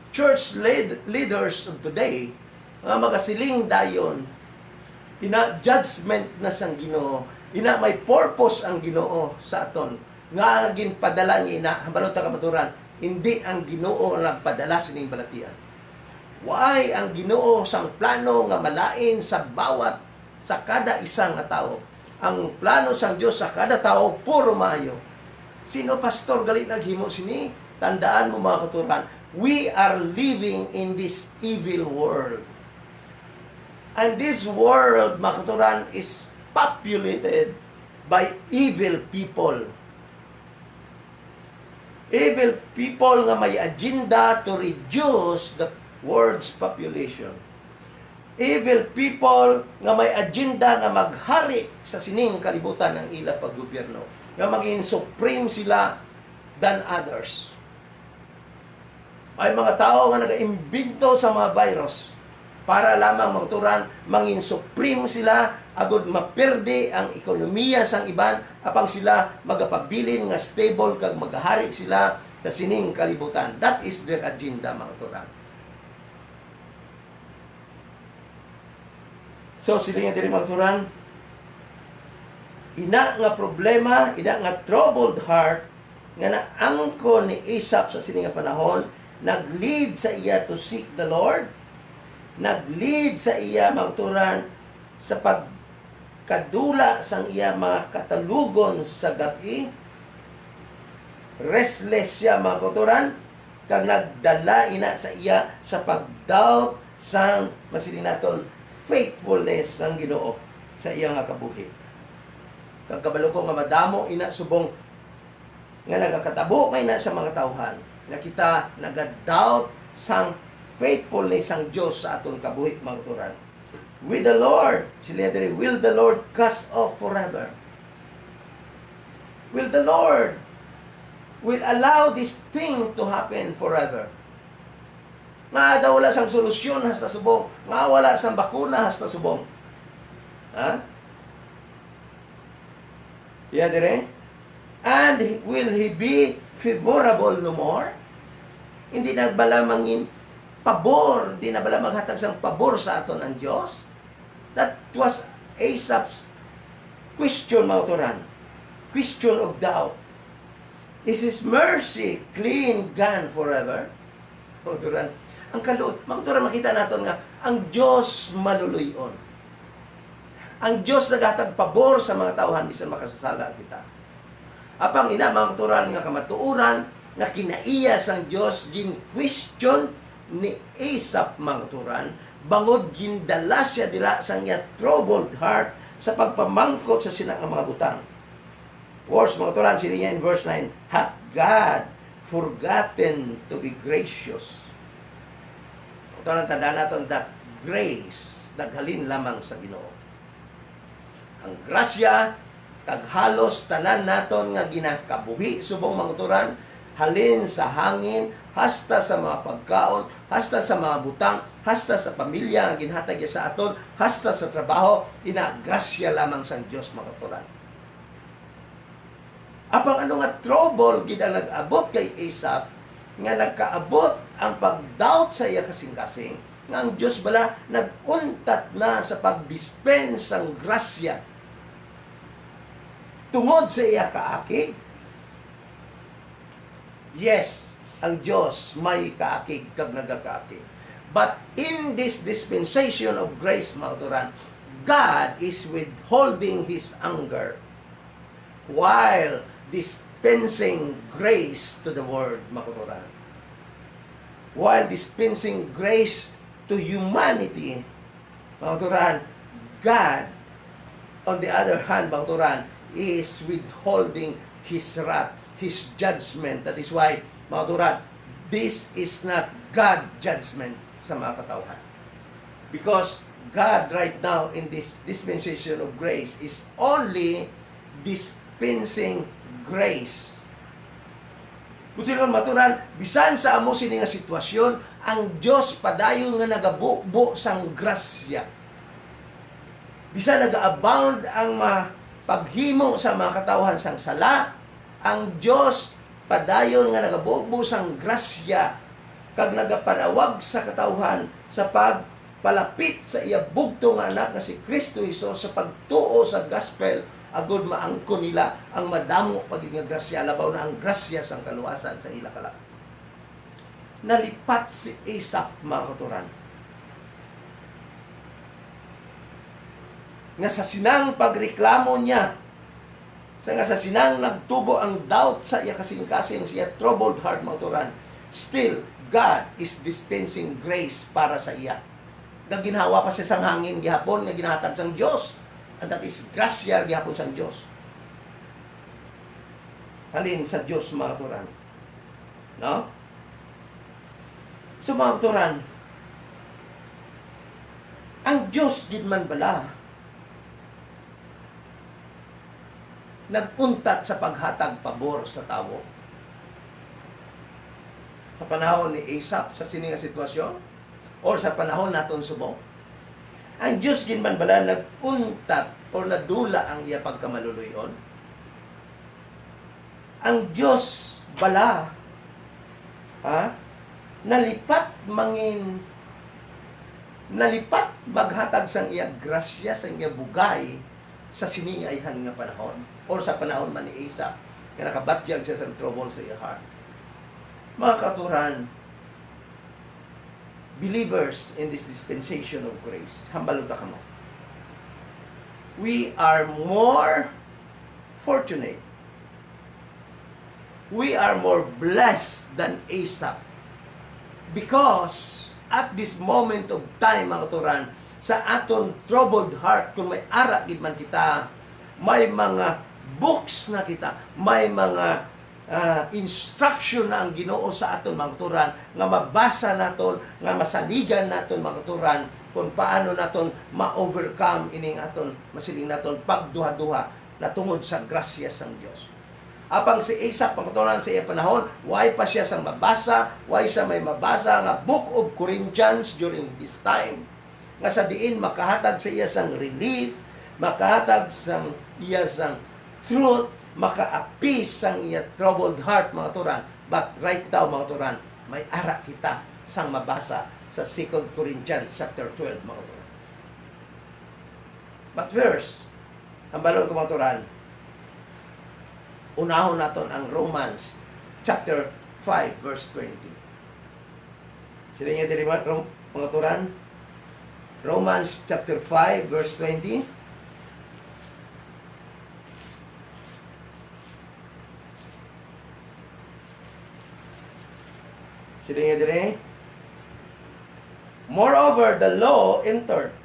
church leaders of today, mga magasiling dayon, ina judgment na sang Ginoo, ina may purpose ang Ginoo sa aton, nga ginpadala ni ina, habalot ka maturan, hindi ang Ginoo ang nagpadala sining balatian. Why ang Ginoo sang plano nga malain sa bawat, sa kada isang nga tao. Ang plano sang Dios sa kada tao, puro maayo. Sino pastor galit naghimo sini? Tandaan mo mga katuran, we are living in this evil world. And this world, mga katuran, is populated by evil people. Evil people nga may agenda to reduce the world's population. Evil people nga may agenda nga maghari sa sining kalibutan ng ila paggobyerno. Nga maging supreme sila than others. May mga tao nga nag-imbento sa mga virus para lamang magturan, mangin supreme sila, agud maperde ang ekonomiya sang iban, apang sila magapabilin nga stable kag maghari sila sa sining kalibutan. That is their agenda, mga turan. So, sila nga diri mga turan, ina nga problema, ina nga troubled heart, nga naangko ni Asaph sa sining nga panahon, nag-lead sa iya to seek the Lord, nag-lead sa iya mga turan sa pagkadula sang iya mga katalugon sa gabi, restless siya mga turan, kag nagdala ina sa iya sa pag-doubt sang masilinaton faithfulness sang Ginoo sa iya nga kabuhi. Kag kabalo ko nga madamo ina subong nga nagakatabo ngay na sa mga tawhan, na kita nag-doubt sang faithfulness sang Diyos sa aton kabuhi, mga turan. With the Lord, sila diri, will the Lord cast off forever? Will the Lord will allow this thing to happen forever? Nga daw wala sang solusyon hasta subong, nga wala sang bakuna hasta subong. Ha? Yeah, dire? And will He be favorable no more? Hindi na bala mangin pabor, di na bala maghatag sang pabor sa aton ang Diyos? That was Asaph's question, mga turan. Question of doubt. Is His mercy clean, gone forever? Mga turan. Ang kaluot, mga turan, makita natin nga, ang Diyos maluluyon. Ang Diyos naghatag pabor sa mga tauhan, bisan makasasala kita. Apang ina, mga turan, nga kamatuuran, na kinaiya sang Diyos, gin question ni Asaph, mga turan, bangod gindala siya dira sang iya troubled heart sa pagpamangkot sa sinang mga butang. Words, mga turan, sila in verse 9, hath God forgotten to be gracious? Ito ang tanda natin that grace, naghalin lamang sa Ginoo. Ang grasya, kag halos tanan naton nga ginakabuhi, subong mga turan, halin sa hangin, hasta sa mga pagkaon, hasta sa mga butang, hasta sa pamilya nga ginhatag sa aton, hasta sa trabaho, inagrasya lamang sa Diyos, mga turan. Apang ano nga trouble gid ang nag-abot kay Asaph, nga nagkaabot ang pag-doubt sa iya kasing-kasing, nga ang Diyos bala nag-untat na sa pag-dispense ang grasya tungod sa iya kaakig. Yes, ang Diyos may kaakig kag nagakaakig. But in this dispensation of grace, mga turan, God is withholding His anger while dispensing grace to the world, mga turan. While dispensing grace to humanity, mga turan, God, on the other hand, mga turan, is withholding His wrath, His judgment. That is why, mga turan, this is not God judgment sa mga katauhan. Because God right now in this dispensation of grace is only dispensing grace. Kung sino maturan, bisan sa amo sini nga sitwasyon, ang Diyos padayon nga nagabubo sang grasya. Bisan nag-abound ang paghimo sa mga katawhan sang sala, ang Diyos padayon nga nagabubo sang grasya kag nagapanawag sa katawhan sa pagpalapit sa iya bugto nga anak nga si Kristo Hesus sa pagtuo sa gospel, agud maangkon nila ang madamo paging nga grasya, labaw na ang grasya sang kaluwasan sa ila kalak. Nalipat si Asaph, mga katuran, nga sa sinang pagreklamo niya, sa sinang nagtubo ang doubt sa iya kasing-kasing, siya troubled heart, mga katuran, still God is dispensing grace para sa iya. Naginhawa pa siya sang hangin gihapon nga ginahatag sang Dios. And that is grasya gihapon sang Dios. Halin sa Dios, mga turan. No? So mga kauturan, ang Diyos din man bala nag-untat sa paghatag pabor sa tao. Sa panahon ni Asaph sa sining sitwasyon or sa panahon naton subong, ang Diyos din man bala nag-untat o nadula ang iya pagkamaluluyon. Ang Diyos bala nalipat maghatag sang iya grasya sang iya bugay sa siningayhan nga panahon or sa panahon man ni Asaph nga nakabatyag siya sa trouble sa iya heart. Mga kauturan, believers in this dispensation of grace, hambalon ta kamo. We are more fortunate. We are more blessed than Asaph. Because at this moment of time, mga kauturan, sa aton troubled heart, kung may ara gid man kita, may mga books na kita, may mga instruction na ang Ginoo sa aton mga kauturan, nga mabasa naton, nga masaligan naton mga kauturan, kung paano naton ma-overcome ining aton masiling naton pagduha-duha na tungod sa grasya sang Dios. Apang si Asaph, pangkatunan sa iya panahon, why pa siya sang mabasa, why siya may mabasa nga Book of Corinthians during this time, nga sa diin makahatag sa iya sang relief, makahatag sang iya sang truth, maka-appease sang iya troubled heart, mga turan. But right now, mga turan, may ara kita sang mabasa sa 2 Corinthians chapter 12, mga turan. But first, ang balon ko, mga turan, unahon naton ang Romans chapter 5 verse 20. Sila nga diri mga turan? Romans chapter 5 verse 20. Sila nga diri? Moreover, the law entered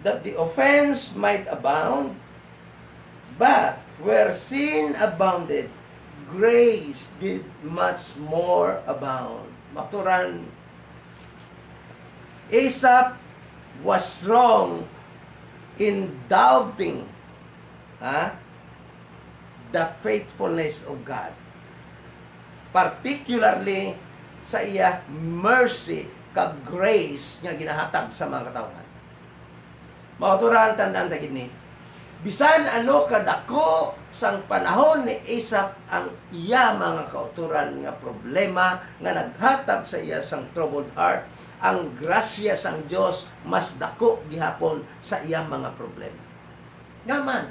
that the offense might abound, but where sin abounded, grace did much more abound. Maturan, Asaph was wrong in doubting the faithfulness of God. Particularly sa iya mercy kag grace nga ginahatag sa mga katawhan. Maturan, tandaan ta gini, bisan ano kadako sang panahon ni Asaph ang iya mga kauturan nga problema nga naghatag sa iya sang troubled heart, ang grasya sang Dios mas dako gihapon sa iya mga problema. Ngaman,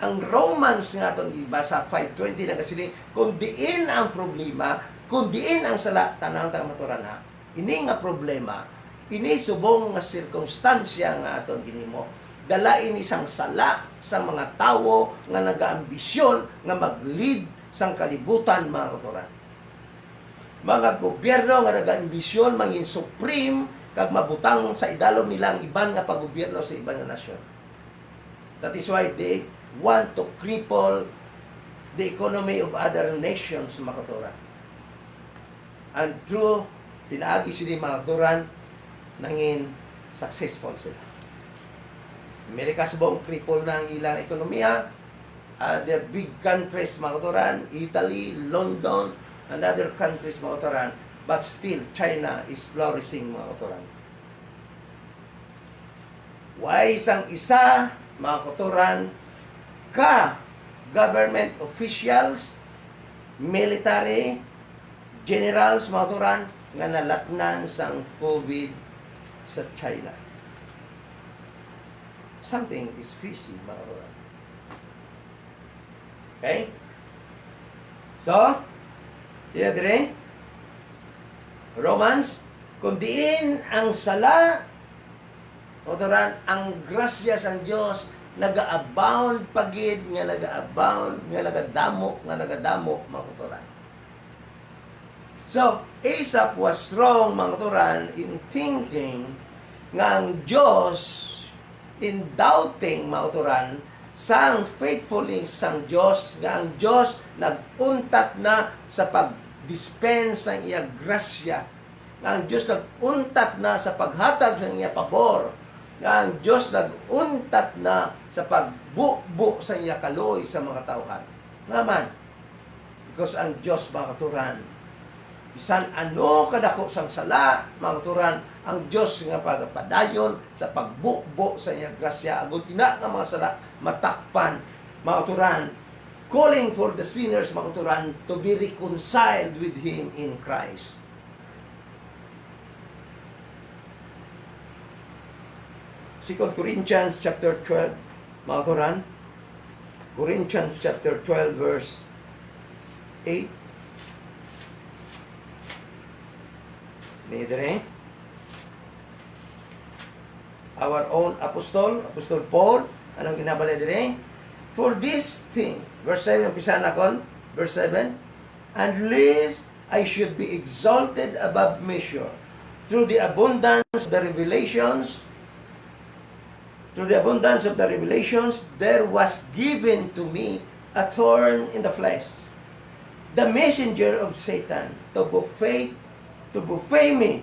ang Romans nga itong ibasa 5:20 na kasi kung diin ang problema, kung diin ang sala, tanang maturan ha, ini nga problema, ini subong nga sirkumstansya nga aton ginimo, dalain isang sala sa mga tawo nga nagaambisyon nga mag-lead sang kalibutan, mga kauturan. Mga gobyerno nga nagaambisyon mangin supreme kag mabutang sa idalom nila ang iban nga paggobyerno sa iban nga nasyon. That is why they want to cripple the economy of other nations, mga kauturan. And through pinaagi sila mga kauturan, nangin successful sila. Amerika subong cripple na ang ilang ekonomiya. The big countries, mga kauturan, Italy, London, and other countries, mga kauturan, but still China is flourishing, mga kauturan. Why isang isa, mga kauturan, ka government officials, military, generals, mga kauturan, nga nalatnan sang COVID sa China. Something is fishy, mga kauturan. Okay? So, sila dire? Romans, kung diin ang sala, kauturan, ang grasya sang Dios naga-abound pagid, nga naga-abound, nga nagadamo, mga kauturan. So, Asaph was wrong, mga kauturan, in thinking nga ang Diyos, in doubting, mga kauturan, sang faithfulness sang Diyos, nga ang Diyos naguntat na sa nag-dispense ng iya grasya, nga ang Diyos nag-untat na sa paghatag sa iya pabor, nga ang Diyos nag-untat na sa pagbubo sa iya kaloy sa mga tauhan. Nga man, because ang Diyos, mga katuran, bisan ano kadako sang sala, mga katuran, ang Diyos nga pagpadayon sa pagbubo sa iya grasya, agud ina nga mga sala matakpan, mga katuran, calling for the sinners, mga katuran, to be reconciled with Him in Christ. Second Corinthians chapter 12, mga katuran, Corinthians chapter 12 verse 8. Sinidere. Our own Apostle Paul, anong ginabala dire? For this thing, verse 7, umpisa na kon, verse 7, and lest I should be exalted above measure through the abundance of the revelations, there was given to me a thorn in the flesh, the messenger of Satan, to buffet me,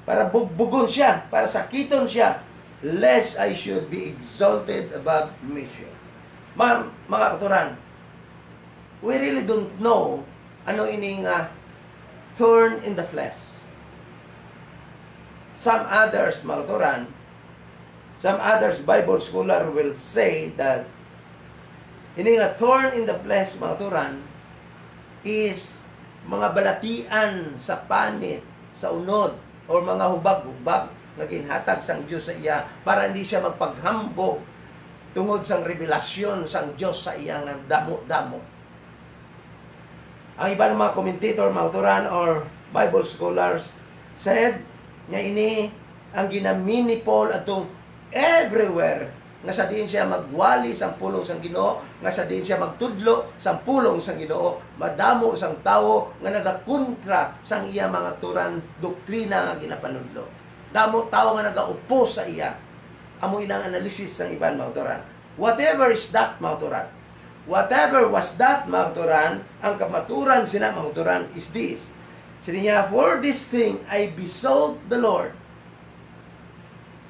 para bugbugon siya, para sakiton siya, lest I should be exalted above measure. Mga katuran, we really don't know ano ining thorn in the flesh. Some others, mga katuran, Bible scholar will say that ining thorn in the flesh, mga katuran, is mga balatian sa panit, sa unod, o mga hubag-hubag na ginhatag sang Diyos sa iya para hindi siya magpaghambog tungod sang revelasyon sang Diyos sa iyang damo-damo. Ang iba ng mga commentator, mga turan, or Bible scholars said nga ini ang ginamini ni Paul atong everywhere nga sa diin siya magwali sang pulong sang Ginoo, nga sa diin siya magtudlo sang pulong sang Ginoo, madamo sang tawo nga nagakontra sang iya mga turan doktrina nga ginapanudlo. Damo tawo nga nagaupo sa iya. Amo inang analisis ng iban, mga turan. Whatever is that, mga turan. Whatever was that, mga turan, ang kamaturan sina, mga turan, is this. Sini niya, for this thing I besought the Lord.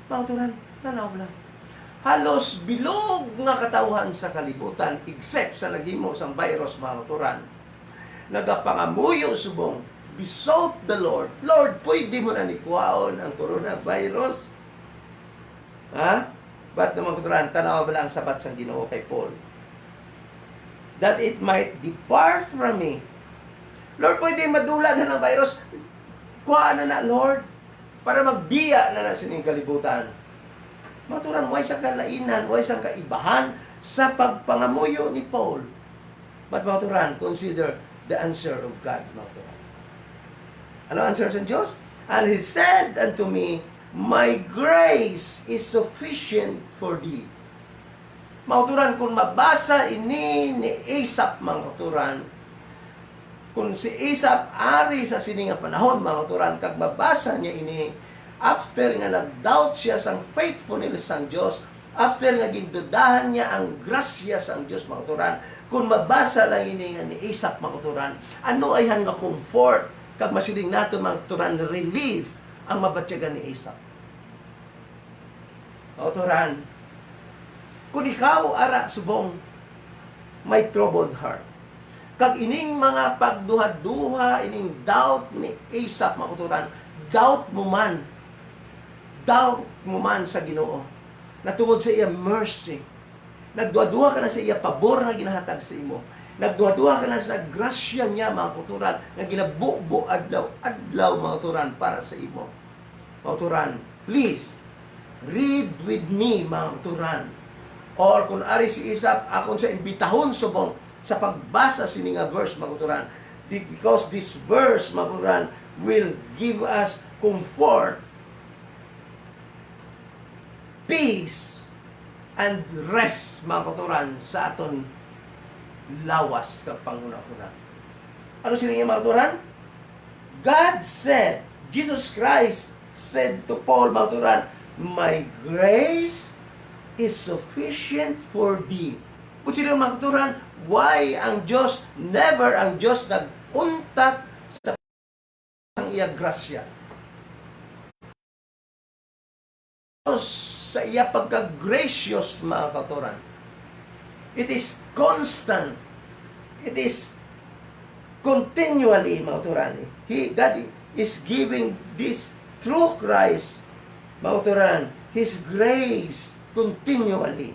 Mga turan, tanaw lang. Halos bilog nga katawhan sa kalibutan except sa naghimo sang virus, mga turan. Nagapangamuyo subong, besought the Lord. Lord, pwede mo na nikuhaon ang coronavirus? Ha? Ba't naman kuturan, tanawa ba lang ang sabat sang Ginoo kay Paul? That it might depart from me. Lord, pwede madula na ng virus. Kuhaan na, Lord, para magbiya na sining kalibutan. Maturan, way sa kalainan, way sa kaibahan sa pagpangamuyo ni Paul. But maturan, consider the answer of God, maturan. Ano answer sa Diyos? And He said unto me, my grace is sufficient for thee. Mauturan, kung mabasa ini ni Asaph, mga kauturan, kung si Asaph ari sa sininga panahon, mga kauturan, kag mabasa niya ini, after nga nag-doubt siya sang faithfulness sang Diyos, after nga gindudahan niya ang grasya sang Diyos, mga kauturan, kung mabasa lang ini nga ni Asaph, mga kauturan, ano ay nga comfort, kag masiling nato, mga kauturan, relief, ang mabatyagan ni Asaph. Kauturan, kung ikaw ara subong may troubled heart, kag ining mga pagduha-duha, ining doubt ni Asaph, mga kauturan, doubt mo man sa Ginoo, natungod sa iya mercy, nagduha-duha ka na sa iya pabor na ginahatag sa imo, nagduha-duha ka na sa grasya niya, mga kauturan, na ginabubo adlaw, mga kauturan, para sa imo. Mga kauturan, please read with me, mga kauturan. Or kung ari si Asaph, akong sa imbitahon subong sa pagbasa sini nga verse, mga kauturan, because this verse, mga kauturan, will give us comfort, peace, and rest, mga kauturan, sa aton lawas kag panguna-una. Ano sila nga, mga kauturan? God said, Jesus Christ said to Paul, mga kauturan, my grace is sufficient for thee. Kung sila, mga kauturan, why ang Diyos, never ang Diyos nag-untat sa ang iya grasya. Sa iya pagka-gracious, mga kauturan. It is constant. It is continually, mga kauturan. God is giving this through Christ, mga kauturan, His grace continually.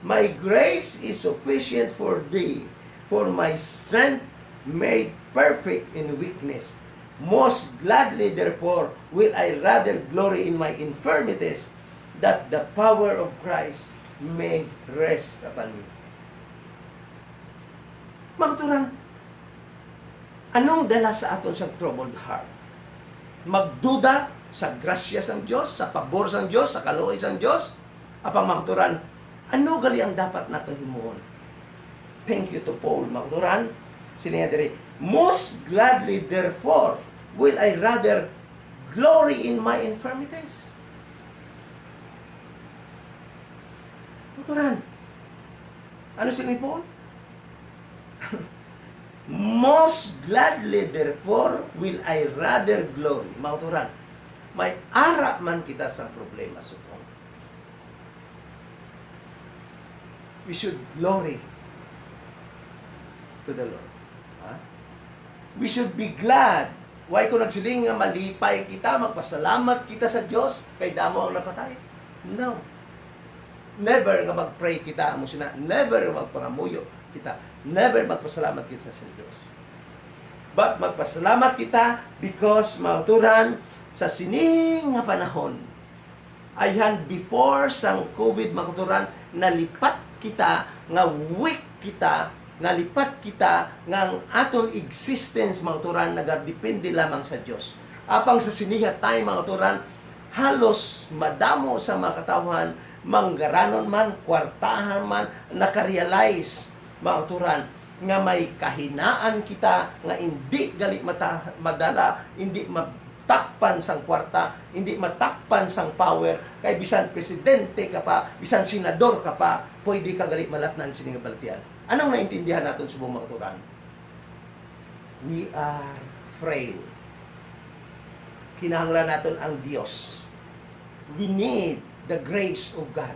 My grace is sufficient for thee, for my strength made perfect in weakness. Most gladly, therefore, will I rather glory in my infirmities, that the power of Christ may rest upon me. Mga kauturan, anong dala sa aton sa troubled heart? Magduda sa grasya sang Dios, sa pabor sang Dios, sa kaluoy sang Dios? Apang mga kauturan, ano gali ang dapat natin himuon? Thank you to Paul, mga kauturan. Siniya diri, most gladly, therefore, will I rather glory in my infirmities. Kauturan, ano sini Paul? Most gladly, therefore, will I rather glory. Mga kauturan, may ara man kita sa problema supong. We should glory to the Lord. We should be glad. Why ko nagsiling nga malipay kita, magpasalamat kita sa Diyos, kay damo ang napatay? No. Never nga mag-pray kita, mo sina, never nga magpangamuyo kita, never magpasalamat kita sa Diyos. But magpasalamat kita because, mga kauturan, sa sining nga panahon, ayan, before sang COVID, mga kauturan, nalipat kita, nga weak kita, nalipat kita ng aton existence, mga kauturan, nagadepende lamang sa Diyos. Apang sa sinihat tayo, mga kauturan, halos madamo sa mga katawhan, manggaranon man, kwartahan man, nakarealize, mga kauturan, nga may kahinaan kita, nga hindi gali madala, hindi matakpan sang kwarta, hindi matakpan sang power, kay bisan presidente ka pa, bisan senador ka pa, pwede ka gali malatnan sining balatian. Anong naintindihan natin sa buong mga kauturan? We are frail. Kinahanglan natin ang Diyos. We need the grace of God.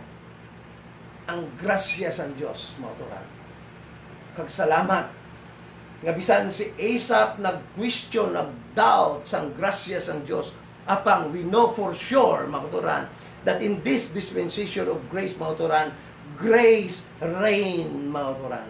Ang grasya sa Diyos, mga kauturan. Kagsalamat. Nga bisan si Asaph nag-question, nag-doubt sang grasya sa Diyos. Apang we know for sure, mga kauturan, that in this dispensation of grace, mga kauturan, grace reign, mga kauturan.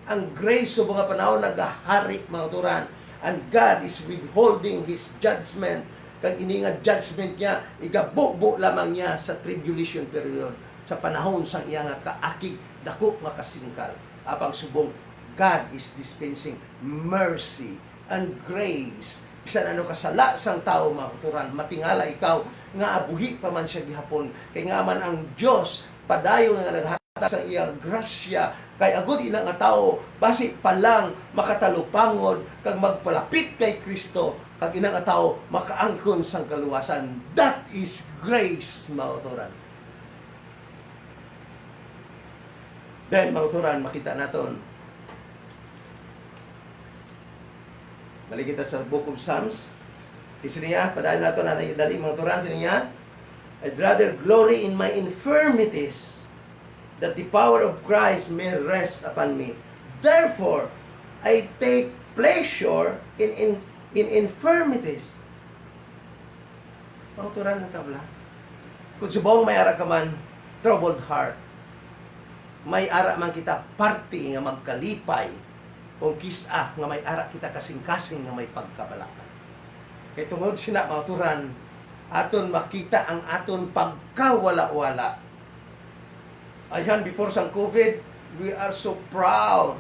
Ang grace sa mga panahon nagahari, mga kauturan. And God is withholding His judgment. Kag ini nga judgment niya, igabubo lamang niya sa tribulation period. Sa panahon sang iya nga kaakig, dako nga kasingkal. Apang subong, God is dispensing mercy and grace. Bisan ano kasala sang tao, mga kauturan, matingala ikaw, nga abuhi pa man siya gihapon. Kay nga man ang Diyos, padayon nga naghata sa iyang grasya, kay agud ina nga tao basi pa lang makatalupangod kag magpalapit kay Kristo, kag ina nga tao makaangkon sang kaluwasan. That is grace, mga kauturan. Then, mga kauturan, makita naton, balik kita sa Book of Psalms. Kasi niya, padaan nato natin idali, mga kauturan, siniya, I'd rather glory in my infirmities, that the power of Christ may rest upon me. Therefore, I take pleasure in infirmities. Pauturan ng tabla. Kung subong may ara ka man, troubled heart, may ara man kita party nga magkalipay, kung kisa nga may ara kita kasing-kasing nga may pagkabalakan. Kaya tungod sina, pauturan, aton makita ang aton pagkawala-wala. Ayan, before sang COVID, we are so proud.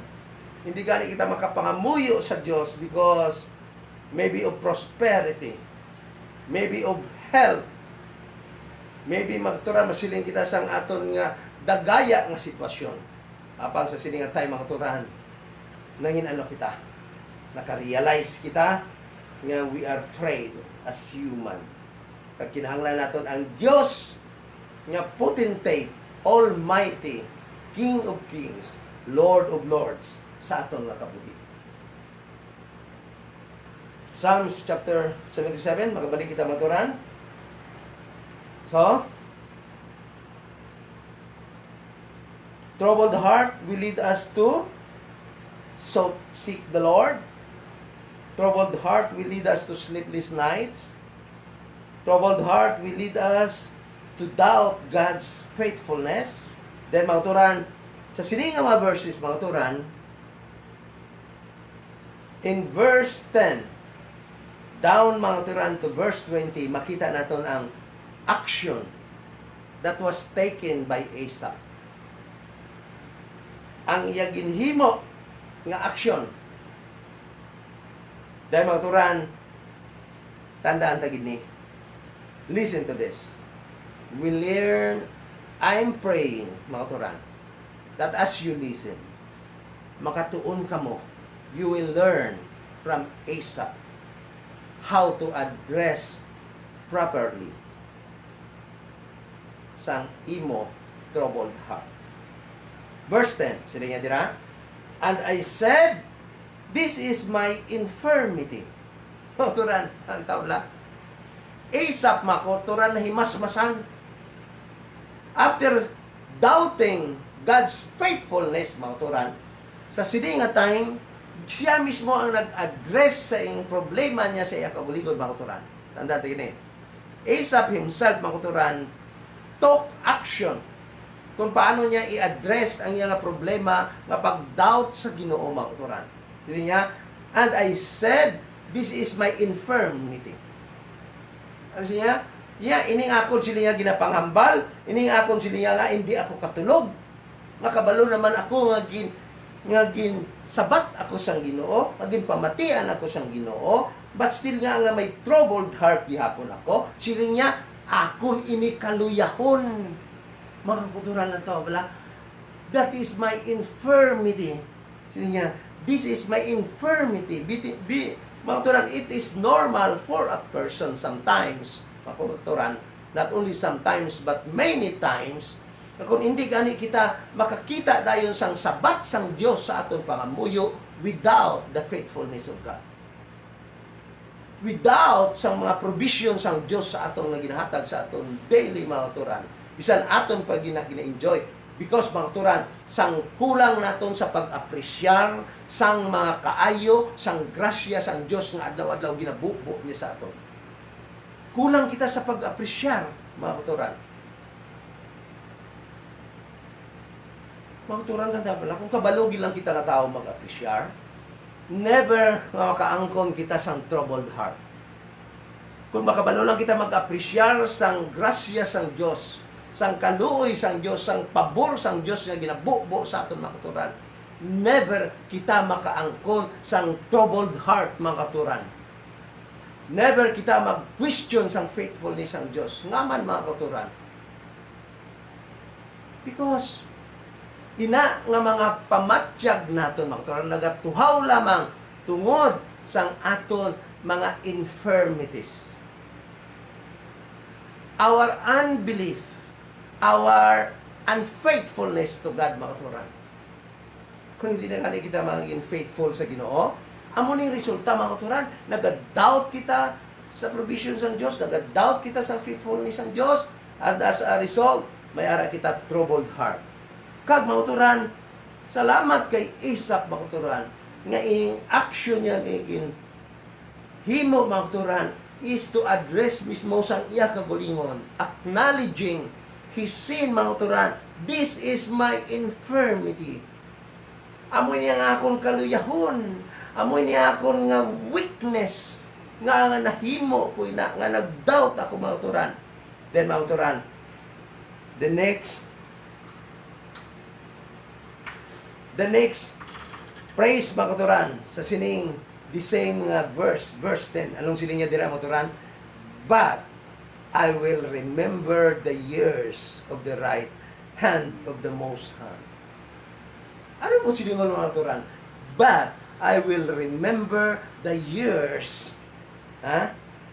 Hindi gani kita makapangamuyo sa Diyos because maybe of prosperity, maybe of health, maybe magtura masiling kita sang aton nga dagaya nga sitwasyon. Apang sa sining nga tayo, mga kauturan, nangin ano kita, nakarealize kita nga we are frail as human. Kag kinahanglan naton ang Dios nga potentate, almighty, King of kings, Lord of lords, sa aton nga kabuhi. Psalms chapter 77, makabalik kita maturan. So, troubled heart will lead us to seek the Lord. Troubled heart will lead us to sleepless nights. Troubled heart will lead us to doubt God's faithfulness. Then, mga turan, sa sining nga mga verses, mga turan, in verse 10, down, mga turan, to verse 20, makita natin ang action that was taken by Asaph. Ang yaginhimo nga action. Dahil mga turan, tandaan tagid ni. Listen to this. We learn, I'm praying, mga turan, that as you listen, makatuon ka mo, you will learn from Asaph how to address properly sang imo troubled heart. Verse 10, sila nga dira, and I said, this is my infirmity. Turan, ang tawla. Asaph mako, turan na himasmasan. After doubting God's faithfulness, mga turan, sa sini nga time, siya mismo ang nag-address sa yung problema niya sa iya kabuligod, mga turan. Tanda ito gini. Asaph himself, mga turan, took action kung paano niya i-address ang iyang problema nga pag-doubt sa Ginoo, mga turan. Sini niya, and I said, this is my infirmity. Ano siya? Ining akon sila nga ginapanghambal, ining akon sila nga hindi ako katulog. Nakabalo naman ako nga gin sabat ako sang Ginoo, agin pamatian ako sang Ginoo, but still nga may troubled heart gihapon ako. Sila niya, akon ini kaluyahon. Mga kuturan lang to, wala? That is my infirmity. Sila niya, this is my infirmity. Mga kuturan, it is normal for a person sometimes, mga kuturan, not only sometimes, but many times, na kung hindi gani kita makakita dayon sang sabat sang Dios sa aton pangamuyo without the faithfulness of God. Without sang mga provision sang Dios sa atong naginahatag sa aton daily, mga turan. Bisan aton pag gina-enjoy. Because, mga turan, sang kulang naton sa pag-apresyar sang mga kaayo, sang grasya sang Dios nga adlaw-adlaw ginabubo niya sa aton. Kulang kita sa pag-apresyar, mga turan. Mga turan ganda pala, kung kabalugin lang kita nga tao mag-apresyar, never makaangkon kita sang troubled heart. Kung makabalo lang kita mag-apresyar sang grasya sang Diyos, sang kaluoy sang Diyos, sang pabor sang Diyos nga ginabubo sa aton, mga katuran, never kita makaangkon sang troubled heart, mga katuran. Never kita mag-question sang faithfulness sang Diyos. Ngaman, mga katuran. Because ina nga mga pamatyag naton, mga katuran, nagatuhaw lamang tungod sang aton mga infirmities. Our unbelief, our unfaithfulness to God, mga katuran. Kung hindi na kita maging faithful sa Ginoo, amo ni resulta, mga katuran, nag-doubt kita sa provisions ng Diyos, nag-doubt kita sa faithfulness ng Diyos, and as a result, may ara kita troubled heart. Kag, mga katuran, salamat kay Asaph, mga katuran, nga in action niya, in himo, mga katuran, is to address mismo sang iya kagulingon, acknowledging his sin, mga katuran. This is my infirmity. Amoy niya nga akong kaluyahon. Amoy niya akong nga weakness. Nga nahimo ko na, nga nag-doubt ako, mga katuran. Then, mga katuran, the next praise, mga katuran, sa sining the same verse 10. Anong siling niya dira, mga katuran? But I will remember the years of the right hand of the Most High. Ano po silingon, mga katuran? But I will remember the years,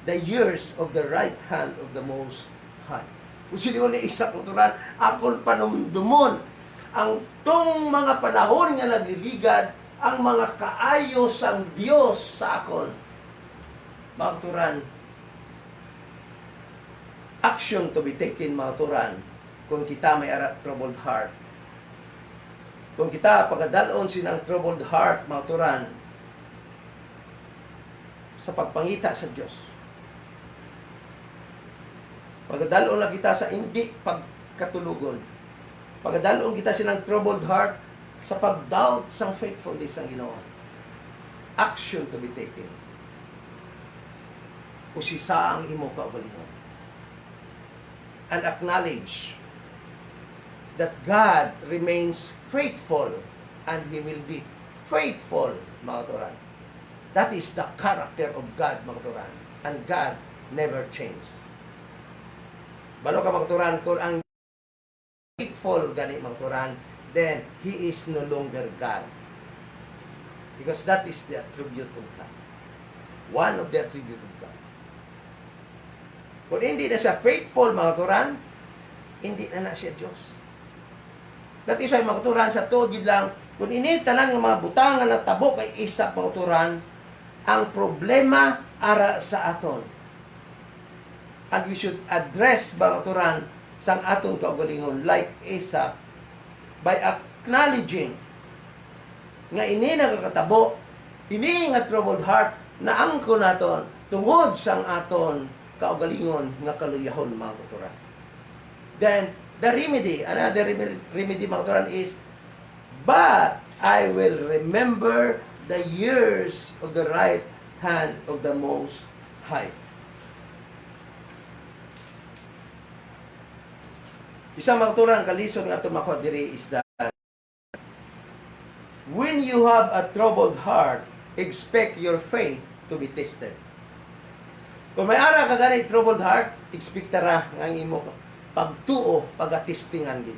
the years of the right hand of the Most High. Kung silingon ni Isaac, mga katuran, akong panumdumon ang tong mga panahon nga nagliligad ang mga kaayos ang Diyos sa akon. mga turan, action to be taken, mga turan, kung kita may troubled heart. Kung kita pagkadalon sinang troubled heart, mga turan, sa pagpangita sa Diyos. Pagkadalon na kita sa hindi pagkatulugon. Pagkadalon kita silang troubled heart sa pag-doubt sa faithfulness ng Ginoo. Action to be taken. Usisa ang imo kaugalingon. And acknowledge that God remains faithful and He will be faithful, mga turan. That is the character of God, mga turan. And God never changes. Balo ka, mga turan, kung ang faithful gani, mga turan, then He is no longer God. Because that is the attribute of God. One of the attribute of God. Kung hindi na siya faithful, mga turan, hindi na siya Diyos. That is why, mga turan, sa tugid lang, kung initalan ng mga butangan na tabo kay Isaac, mga turan, ang problema ara sa aton. And we should address, mga turan, sang aton kaugalingon like Isaac by acknowledging nga ini nakakatabo, ini nga troubled heart na angko naton tungod sang aton kaugalingon nga kaluyahon, mga turan. Then the remedy, another remedy, mga turan, is, but I will remember the years of the right hand of the Most High. Isang mga turan, kalisod nga itong makuha diri is that when you have a troubled heart, expect your faith to be tested. Kung may ara ka gani troubled heart, expect tara nga ang imo pagtuo, pag-testingan gid.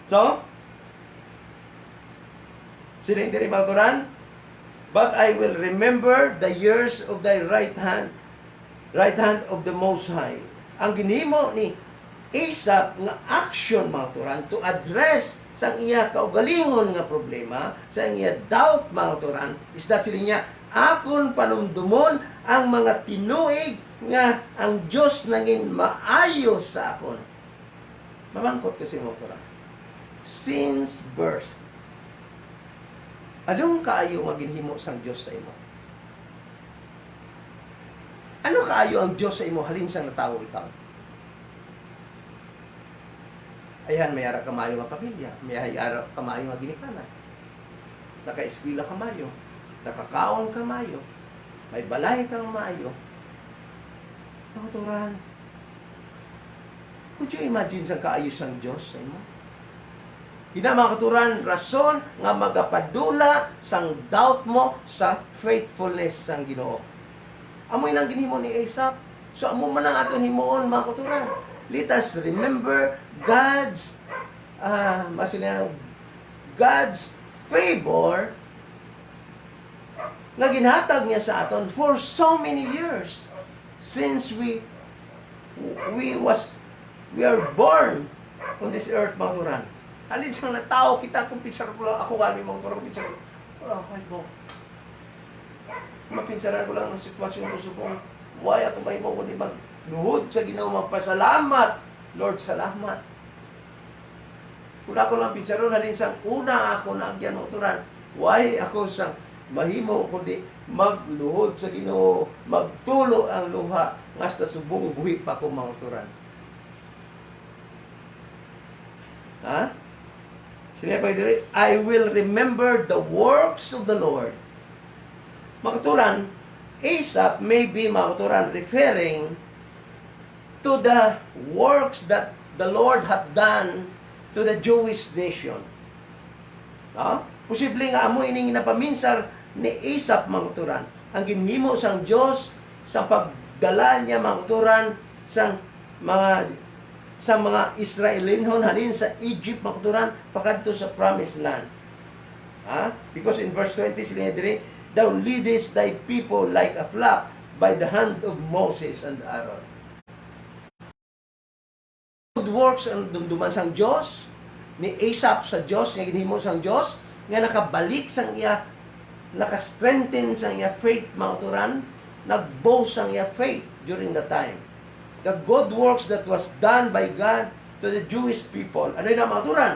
So, sila diri mga turan, but I will remember the years of thy right hand of the Most High. Ang ginhimo ni Isaac nga action, mga turan, to address sa iya kaugalingon nga problema, sa iya doubt, mga turan, is that sila niya, akon panumdumon ang mga tinuig nga ang Diyos naging maayo sa akon. Mamangkot kasi, mga turan. Since birth, anong kaayo nga ginhimo sang Diyos sa imo? Ano kaayo ang Diyos sa imo halin sang natawo ikaw? Ayan, may ara kamayo nga pamilya, may ara kamayo nga ginikanan. Naka-eskwela kamayo, nakakaon kamayo, may balay kang mayo. Mga turan, could you imagine sang kaayo sang Diyos sa imo? Ina, mga katuran, rason nga magapadula sang doubt mo sa faithfulness sang Ginoo. Amoy nang ginhimo ni Isaac. So amo man ang aton himuon, mga katuran. Let us remember God's favor nga ginhatag niya sa aton for so many years since we are born on this earth, mga katuran. Alin siyang natao kita kung picture ko lang ako kami, mga katuran, picture ko. Wala ko kayo. Mapinsaran ko lang ang sitwasyon ko, subong why ako may mo kundi magluhod sa Ginoo, magpasalamat. Lord, salamat. Kung ako lang pinsaron, halin sang una ako na agyan mo turan, why ako sang mahimo kundi magluhod sa Ginoo, magtulo ang luha, ngasta subong buhi pa ko, mga turan. Ha? Sinabi pa diri, I will remember the works of the Lord. Mga katuran, Asaph may be, mga katuran, referring to the works that the Lord had done to the Jewish nation. Posible nga amo ining napaminsar ni Asaph, mga katuran. Ang ginhimo sang Dios sa pagdala niya, mga katuran, sa mga Israelinhon halin sa Egypt, mga katuran, pakadto sa promised land. Because in verse 20 sila diri, thou leadest thy people like a flock by the hand of Moses and Aaron. Good works ang dumduman sang Diyos, ni Asaph sa Diyos, nga ginhimo sang Diyos, nga nakabalik sang iya naka-strengthen sa iya faith, mga turan, nag-boast ang iya faith during the time. The good works that was done by God to the Jewish people. Ano yun mga turan?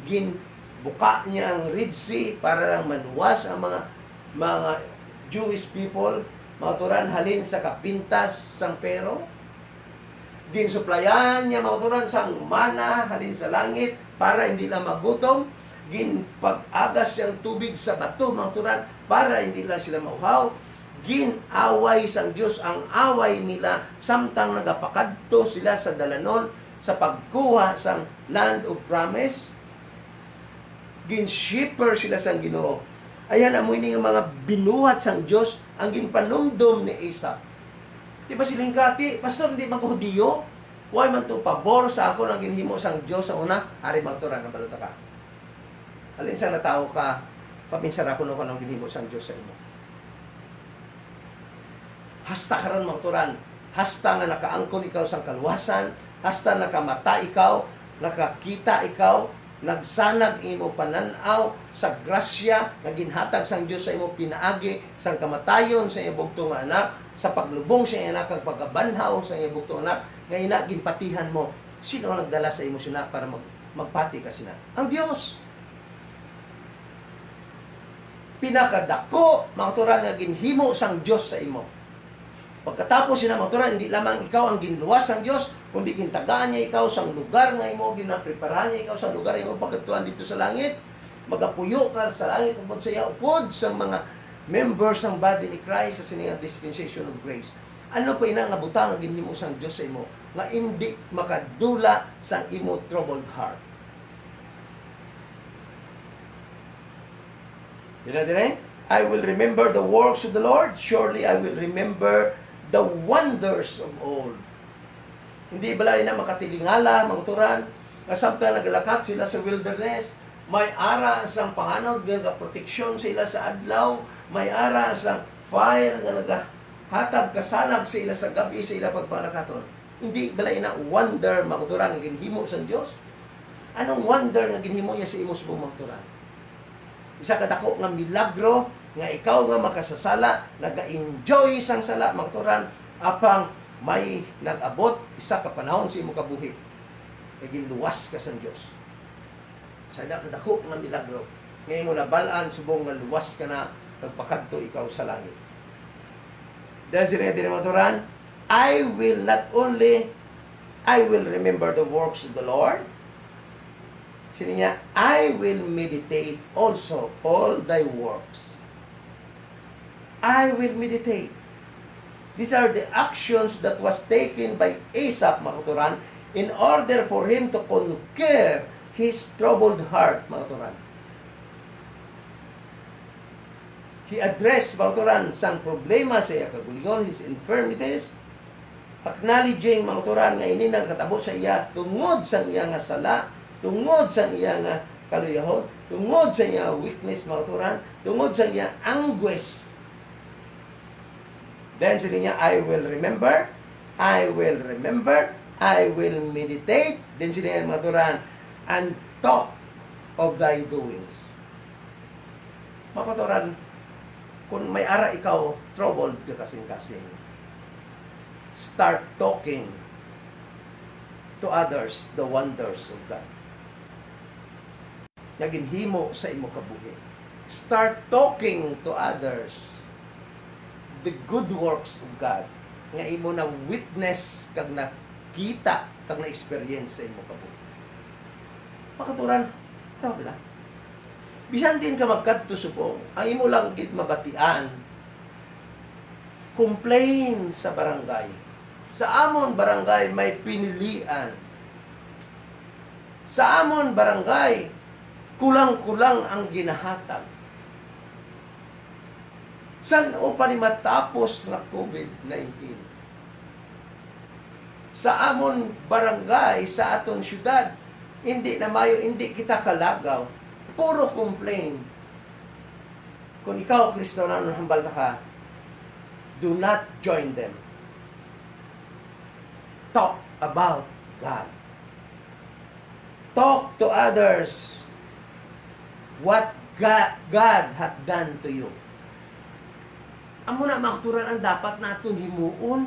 Ginbuka niya ang Red Sea para lang maluwas ang mga Jewish people. Mga turan, halin sa kapintas sang pero. Ginsuplayan niya mga turan sang mana halin sa langit para hindi lang magutom. Ginpag-agas siyang tubig sa bato, mga turan, para hindi lang sila mauhaw. Ginaway sang Diyos ang away nila samtang nagapakadto sila sa dalanon sa pagkuha sang land of promise. Ginshipper sila sang Ginoo. Ayan amoy ni mga binuhat sang Diyos ang ginpanumdum ni Isaac. Di ba siling kati? Pastor, hindi man ko Hudiyo? Huwag man to pabor sa ako ng ginhimo sang Diyos sa una. Ari bang turan ng baluta ka? Alin sa natao ka, papinsara ko ng ginhimo sang Diyos sa imo. Hasta karon mga turan, hasta nga nakaangkon ikaw sang kaluwasan, hasta nakamata ikaw, nakakita ikaw, nagsanag imo pananaw sa grasya nga ginhatag sang Dios sa imo pinaagi sang kamatayon sa iyang bugtong nga anak, sa paglubong sa iyang anak, kag pagkabanhaw sa iyang bugtong anak, nga ina ginpatihan mo. Sino ang nagdala sa imo sina para magpati ka sina? Ang Dios. Pinakadako mga turan nga ginhimo sang Dios sa imo. Pagkatapos sina mga turan, hindi lamang ikaw ang ginluwas sang Dios, kundi gintagaan niya ikaw sa lugar nga imo, ginapreparahan niya ikaw sa lugar nga imo pagkatuan dito sa langit. Magapuyo ka sa langit upod sa iya, upod sa mga members ng body ni Christ sa sininga dispensation of grace. Ano pa ina nga butang nga ginhimo sang Dios sa imo nga hindi makadula sa imo troubled heart. Dire, I will remember the works of the Lord, surely I will remember the wonders of old. Hindi balay na makatilingala, mga turan, nga samtang naglakat sila sa wilderness, may ara sang panganod nga proteksyon sila sa adlaw, may ara sang fire nga nagahatag kasanag sa ila sa gabi sa ila pagpanakaton. Hindi balay na wonder, mga turan, nga ginhimo sa Dios. Anong wonder nga ginhimo niya sa imo subong mga turan? Isa kadako nga milagro nga ikaw nga makasasala, naga-enjoy sang sala, mga turan, apang may nag-abot isa ka panahon sa imo kabuhi. Kay ginluwas ka sa Dios. Sa kadako nga milagro, ngayon mo nabalaan subong nga luwas ka na pagpakadto ikaw sa langit. Dahil sila din mga turan, I will remember the works of the Lord. Sino niya, I will meditate also all thy works. I will meditate. These are the actions that was taken by Asaph, mga turan, in order for him to conquer his troubled heart, mga turan. He addressed, mga turan, sang problema sa iya kagulingon, his infirmities, acknowledging, mga turan, nga ini nagkatabo sa iya tungod sa iya nga sala, tungod sa iya nga kaluyahon, tungod sa iya weakness, mga turan, tungod sa iya anguish. Then sila niya, I will remember, I will remember, I will meditate. Then sila niya, mga turan, and talk of thy doings. Mga turan, kung may ara ikaw, troubled ka kasing-kasing, start talking to others the wonders of God. Naginhimo sa imo kabuhi. Start talking to others the good works of God. Nga imo na witness kag nakita kag na experience sa imo kabuhi. Makaturan, ito ba? Bisan din ka magkadto subong, ang imo lang gid mabatian. Complain sa barangay. Sa amon barangay may pinilian. Sa amon barangay kulang-kulang ang ginahatag. San o pa ni matapos na COVID-19? Sa amon barangay, sa aton syudad, hindi na mayo, hindi kita kalagaw. Puro complain. Kung ikaw, Kristiyano, hambal ka, do not join them. Talk about God. Talk to others what God hath done to you. Amo na makturan ang dapat naton himuon.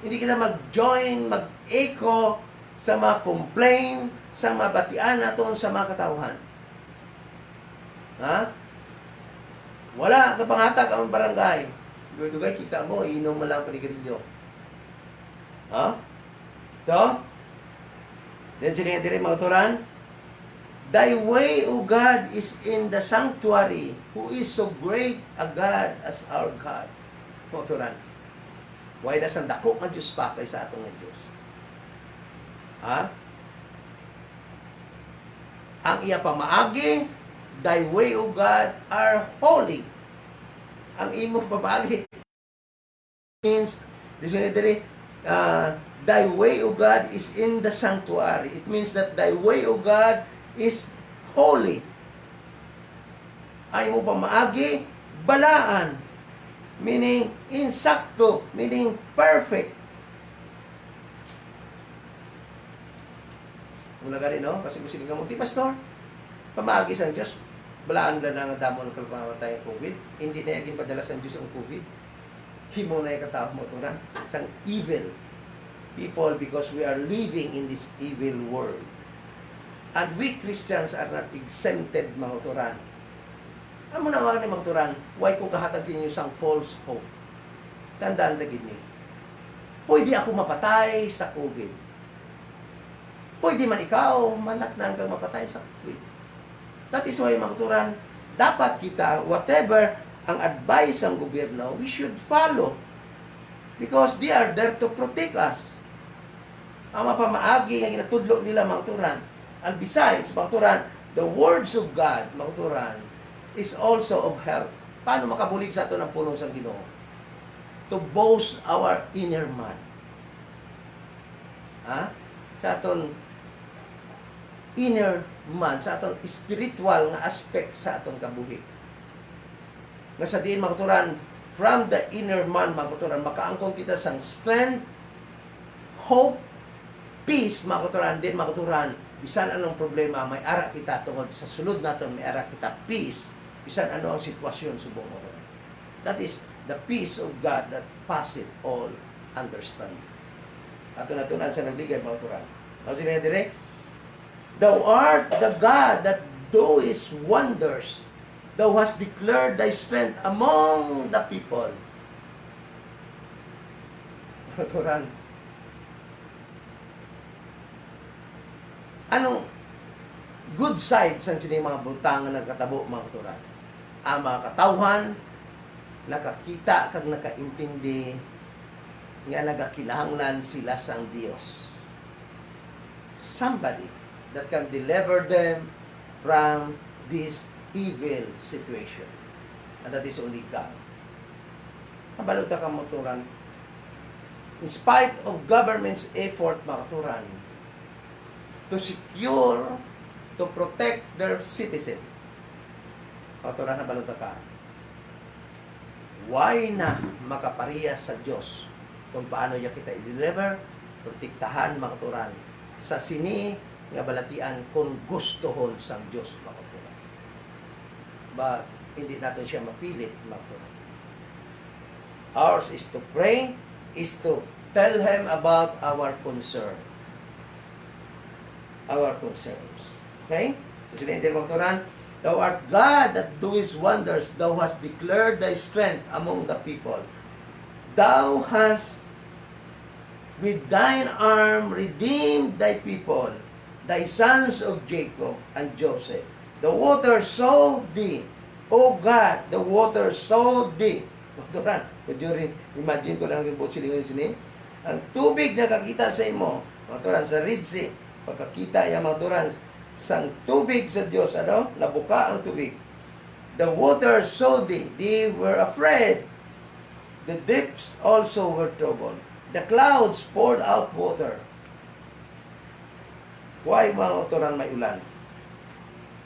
Hindi kita mag-join, mag-echo sa mga complain, sa mga batian naton sa mga katawhan. Ha? Wala ka panghatag ang barangay. Dugay kita mo, inom mo lang panigarilyo. Ha? So, then sila yung mga turan, Thy way, O God, is in the sanctuary, who is so great a God as our God. Mga turan, why na sandako nga Diyos pa kay sa atong nga Diyos? Ha? Ang iya pamaagi, Thy way, O God, are holy. Ang imong pamaagi means, Thy way, O God, is in the sanctuary. It means that Thy way, O God, is holy. Ay mo pamaagi, balaan. Meaning, insakto. Meaning, perfect. Mula gani, no? Kasi kung sinigang mo, di pastor, pamaagi sa Diyos, balaan na nga damo ng kalpamatay ang COVID. Hindi na yung padala sa Diyos ang COVID. Himo na yung katawag mo ito na. Isang evil people because we are living in this evil world. And we Christians are not exempted, mga turan. Ano mo naman ni mga turan, why ko kahatag ninyo isang false hope? Tandaan na gini. Pwede ako mapatay sa COVID. Pwede man ikaw, manatnan kang mapatay sa COVID. That is why, mga turan, dapat kita, whatever ang advice ng gobyerno, we should follow. Because they are there to protect us. Ang mapamaagi ang inatudlo nila, mga turan. And besides, mga turan, the words of God, mga turan, is also of help. Paano makabulig sa ito ng pulong sa Ginoo? To boast our inner man. Ha? Sa aton inner man, sa aton spiritual nga aspect sa aton kabuhi. Nga sa diin, mga turan, from the inner man, mga turan, makaangkon kita sang strength, hope, peace, mga turan, din mga turan, bisan anong problema, may ara kita tungod sa sulod natin, may ara kita peace. Bisan ano ang sitwasyon, subong mo. That is the peace of God that passeth all understanding. Ato natunan sa nagligay, mga turan. Kasi na dire, Thou art the God that doest wonders. Thou hast declared thy strength among the people. Mga turan, anong good side sa sining mga butang na nagkatabo, mga turan? Ang mga katawhan, nakakita kag nakaintindi nga nagakinahanglan sila sang Dios. Somebody that can deliver them from this evil situation. And that is only God. Kabalot ka, mga turan, in spite of government's effort, mga turan, to secure, to protect their citizen. Paturan na balota ka. Why na makaparehas sa Diyos kung paano niya kita i-deliver, protektahan, mga turan, sa sini nga balatian kung gustohon sa Diyos, mga turan. But hindi natin siya mapilit, mga turan. Ours is to pray, is to tell Him about our concern. Our concerns. Okay? So, sila hindi mga turan, Thou art God that doest wonders. Thou hast declared thy strength among the people. Thou hast with thine arm redeemed thy people, thy sons of Jacob and Joseph. The water saw thee. O God, the water saw thee. Turan, could you imagine ko lang rin po silingon sini? Ang tubig na kakita sa imo, mga turan, sa Red Sea, pagkakita yung mga turan, sang tubig sa Diyos, ano? Nabuka ang tubig. The water saw thee, they were afraid. The deeps also were troubled. The clouds poured out water. Why, mga otoran, may ulan?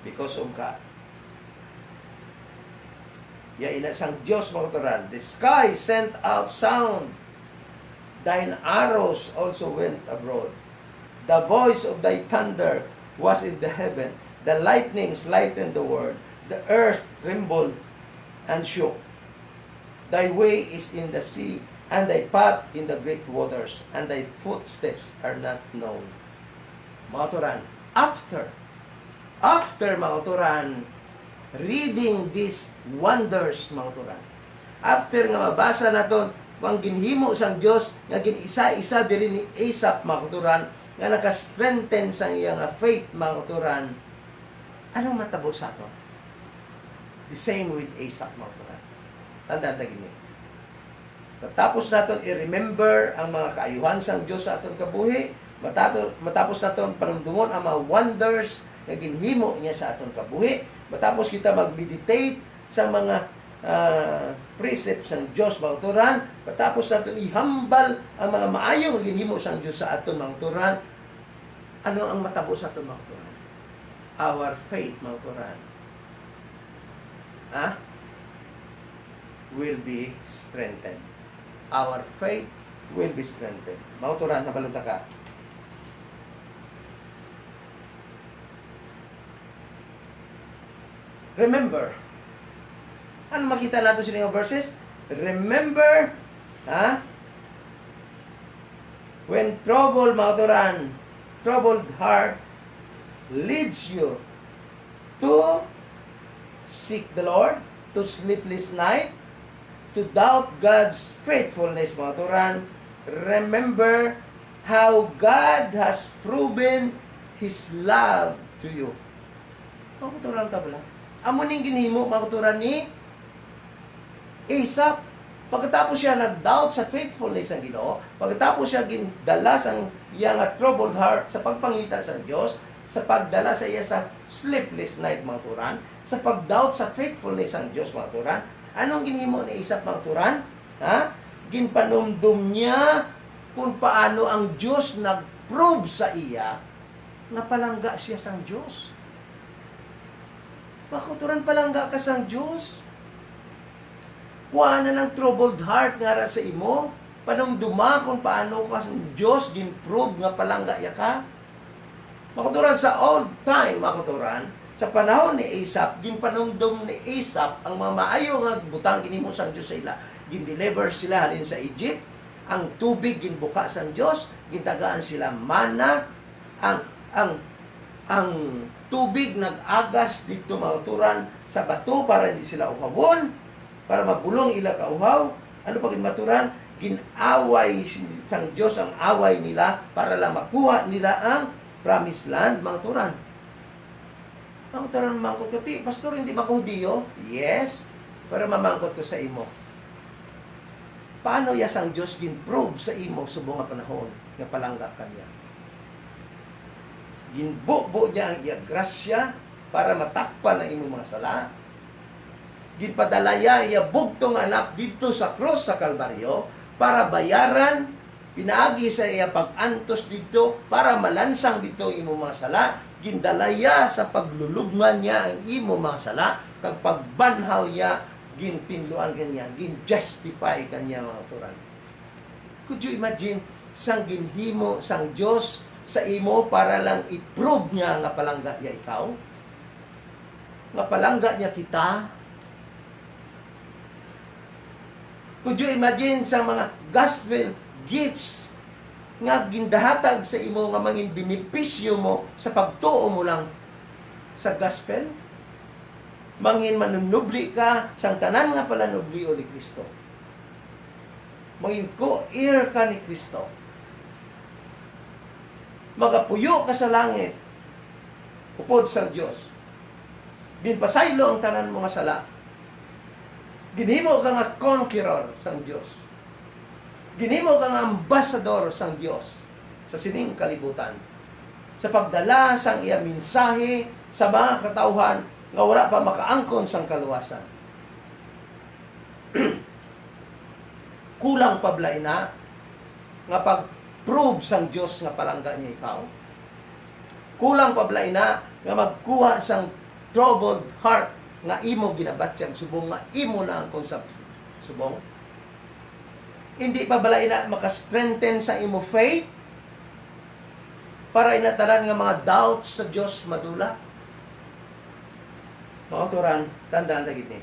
Because of God. Yain sang Diyos, mga otoran. The sky sent out sound. Thine arrows also went abroad. The voice of thy thunder was in the heaven. The lightnings lightened the world. The earth trembled and shook. Thy way is in the sea, and thy path in the great waters, and thy footsteps are not known. Mga turan, after mga turan, reading these wonders, mga turan, after nga mabasa naton ang ginhimo sang Dios nga gin-isa-isa diri ni Asaph, mga turan, nga naka-strengthen sang iyang faith, mga turan, anong matabo sa ato? The same with Asaph, mga turan. Tandaan na gini. Matapos naton i-remember ang mga kaayuhan sang Dios sa aton kabuhi, matapos naton panumdumon ang mga wonders nga ginhimo niya sa aton kabuhi, matapos kita mag-meditate sa mga precepts ng Diyos, mga turan, matapos naton ihambal ang mga maayong nga ginhimo sang Diyos sa aton, mga turan, ano ang matabo sa aton, mga turan? Our faith, mga turan, will be strengthened. Our faith will be strengthened. Mga turan, nabalunta ka. Remember, ano makita natin sa mga verses? Remember, when troubled heart leads you to seek the Lord, to sleepless night, to doubt God's faithfulness, mga turan, remember how God has proven His love to you. Mga turan ka pala. Amo ning ginhimo, mga turan ni Asaph. Pagkatapos siya nag-doubt sa faithfulness ng Ginoo, pagkatapos siya gindala sang iyang troubled heart sa pagpangita sa Dios, sa pagdala sa iya sa sleepless night, mga turan, sa pag-doubt sa faithfulness ng Dios, mga turan, anong ginhimo ni Asaph, mga turan? Ginpanumdum niya kung paano ang Dios nag-prove sa iya na palangga siya sang Dios. Mga turan, palangga ka sang Dios. Kuha na ng troubled heart nga ra sa imo, panumduma kung paano ka sang Dios gin-prove nga palangga ya ka. Mga turan, sa old time, mga turan, sa panahon ni Asaph, ginpanumdum ni Asaph ang mga maayo nga butang ginhimo sang Dios sa ila. Gin-deliver sila halin sa Egypt, ang tubig ginbuka sang Dios, gintagaan sila mana, ang tubig nag-agas dito, mga turan, sa bato para hindi sila uhawon, para mabulong ila kauhaw. Ano pa ginmaturan? Ginaway sang Dios ang away nila para lang makuha nila ang promised land, mga turan. Mga turan, mamangkot ko, pastor, hindi ba ko Hudiyo? Yes, para mamangkot ko sa imo. Paano ya sang Dios gin-prove sa imo subong nga panahon nga palangga kanya? Ginbubo niya ang iya grasya para matakpan ang imo mga sala. Ginpadalaya iya bugtong anak dito sa cross sa Kalbaryo para bayaran, pinaagi sa iya pag-antos dito para malansang dito ang imo mga sala. Gindalaya sa paglulubngan niya ang imo mga sala, kag pagbanhaw niya, gintinluan kanya, gin-justify kanya, mga turan. Could you imagine sang ginhimo sang Dios sa imo para lang i-prove niya nga palangga niya ikaw? Nga palangga niya kita? Could you imagine sa mga gospel gifts nga gindahatag sa imo nga mangin benepisyo mo sa pagtuo mo lang sa gospel? Mangin manunubli ka sang tanan nga palanublio ni Kristo. Mangin co-heir ka ni Kristo. Magapuyo ka sa langit upod sa Dios. Ginpasaylo ang tanan mo nga sala. Ginhimo ka nga conqueror sang Dios. Ginhimo ka nga ambassador sang Dios sa sining kalibutan. Sa pagdala sang iya mensahe sa mga katawhan nga wala pa makaangkon sang kaluwasan. Kulang pa blay na nga pag-prove sang Dios nga palangga niya ikaw. Kulang pa blay na nga magkuha sang troubled heart nga imo ginabatyag subong nga imo na ang concept subong. Hindi pa balay na maka-strengthen sa imo faith para inataran nga mga doubts sa Dios madula. Mga kauturan, tandaan na gini.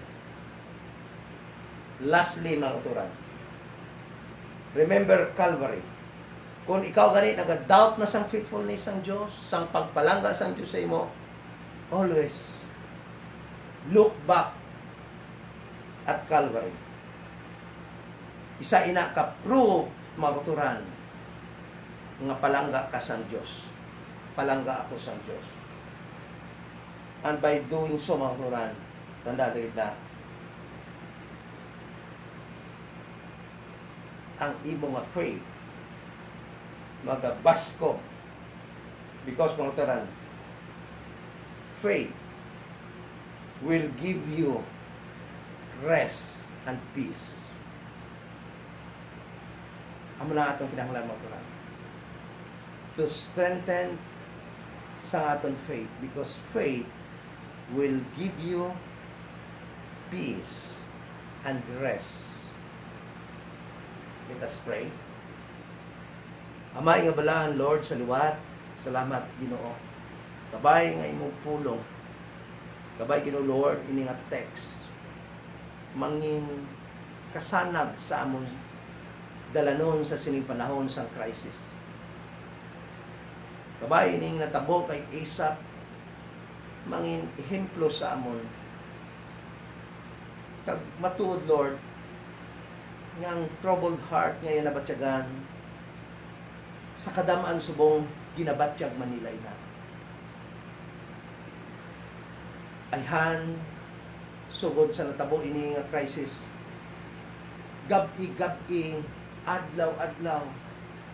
Lastly, mga kauturan, remember Calvary. Kung ikaw gani nag-doubt na sang faithfulness ng Diyos, sang pagpalangga sang Diyos sa imo, always look back at Calvary. Isa ina ka proof, mga kauturan, nga palangga ka sang Diyos. Palangga ako sang Diyos. And by doing so, mga kauturan, tanda na ang imo nga faith magabasko, because mga kauturan, faith will give you rest and peace. Amo na atong kinahanglan, mga kauturan, to strengthen sa aton faith, because faith will give you peace and rest. Let us pray. Amay nga balahan, Lord, sa liwat, salamat, Ginoo. Kabay nga imong pulong. Kabay, Ginoo, Lord, ini nga text. Mangin kasanag sa among dalanon sa sining panahon sa crisis. Kabay, ining natabo kay Asaph, mangin ehemplo sa amon. Kag matuod, Lord, nga ang troubled heart ngayon nabatyagan, sa kadamaan subong ginabatyag Manila ina. Ayhan sugod sa natabo ini nga crisis. Gabi adlaw-adlaw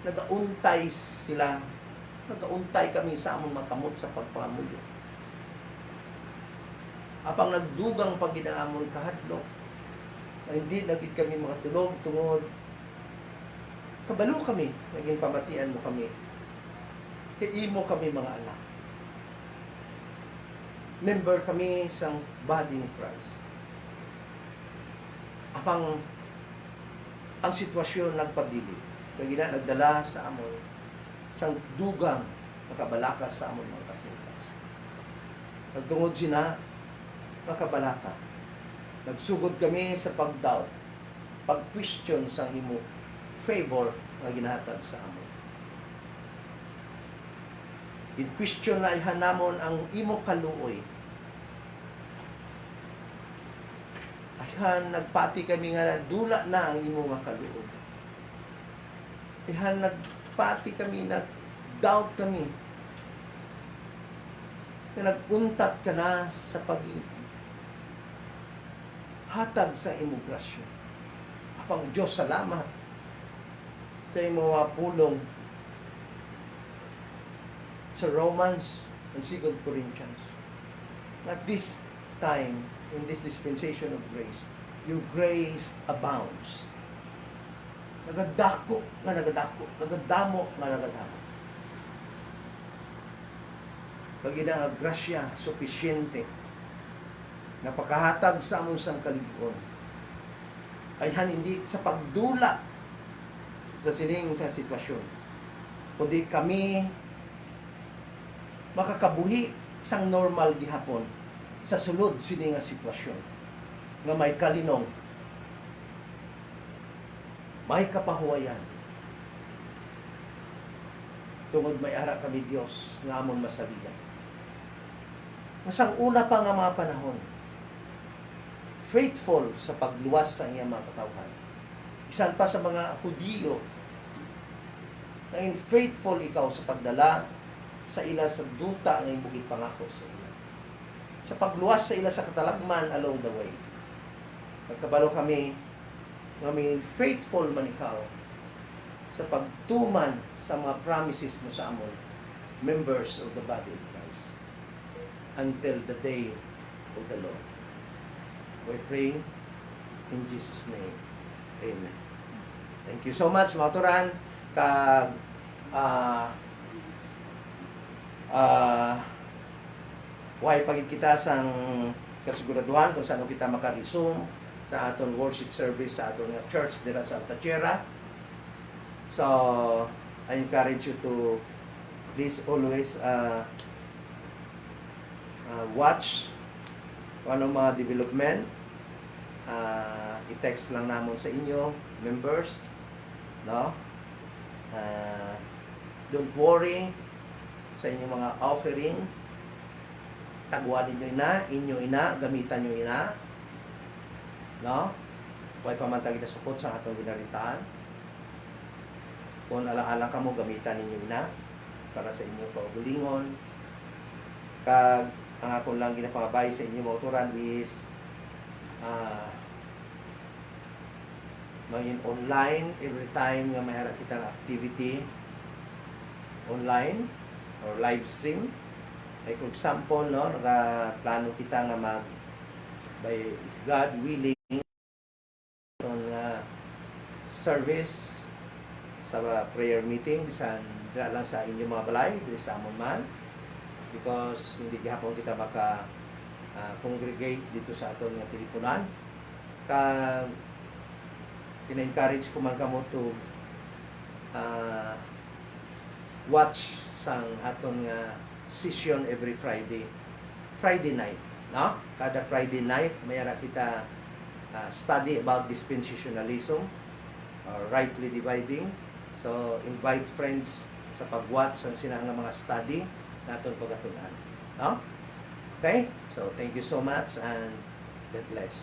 nagauntay sila. Nagauntay kami sa among makamot sa pagpangamuyo. Apang nagdugang paginaamon kahadlok, na hindi nagit kami makatulog tungod kabalo kami, naging pamatian mo kami. Kay imo kami mga anak. Member kami sa body ni Christ. Apang ang sitwasyon nagpabili. Kaya nagdala sa amon sang dugang makabalakas sa amon mga kasintas. Nagtungod sina makabalaka. Nagsugod kami sa pag-doubt, pag-question sa imo favor nga ginahatag sa amon. In question na ihanamon ang imo kaluoy. Ayhan nagpati kami nga dula na ang imo nga kaluoy. Ayhan nagpati kami, nag-doubt kami. Naguntat ka na sa hatag sa imo grasya. Apang Diyos, salamat kay mga pulong sa Romans and 2 Corinthians. At this time, in this dispensation of grace, your grace abounds. Nagadako, nagadamo, nagadamo. Pagina nga grasya, sufisyente, napakahatag sa among sang kalibuon. Ayhan hindi sa pagdula sa sining sa sitwasyon, kundi kami makakabuhi sang normal gihapon sa sulod sining nga sitwasyon nga may kalinong, may kapahuwayan, tungod may ara kami Dios nga amon masabigan. Masang una pa nga mga panahon, faithful sa pagluwas sa iyang mga katawhan. Isan pa sa mga Hudiyo, na faithful ikaw sa pagdala sa ila sa duta ng bukid pangako sa ila. Sa pagluwas sa ila sa katalagman along the way. Nagkabalo kami, faithful man ikaw sa pagtuman sa mga promises mo sa amon, members of the body of Christ, until the day of the Lord. We're praying in Jesus' name. Amen. Thank you so much, mga turan. Kag why pagit kita sang kasiguraduhan kung saan kita maka-resume sa aton worship service sa aton church dira sa Tachera. So I encourage you to please always watch kung anong mga development, i-text lang namon sa inyo, members, no? Don't worry sa inyong mga offering. Tagwa ninyo inyo ina, gamitan nyo ina, no? Huwag pamantag na sukot sa atong ginalintaan. Kung ala-ala ka mo, gamitan ninyo ina para sa inyong kaugalingon. Kag ang akong lang ginapangabay sa inyong mauturan is maging online every time nga may harap kitang activity online or live stream. Like for example, no, nagaplano kita nga mag by God willing itong service sa prayer meeting bisan dira lang sa inyong mga balay diri sa amon man, because hindi gihapon kita maka congregate dito sa aton nga teleponan. Kag pina-encourage ko man kamo to watch sang aton nga session every Friday night, no? Kada Friday night mayara kita study about dispensationalism or rightly dividing. So invite friends sa pag-watch ang sina nga mga study naton pagatunan, no? Okay? So thank you so much and God bless.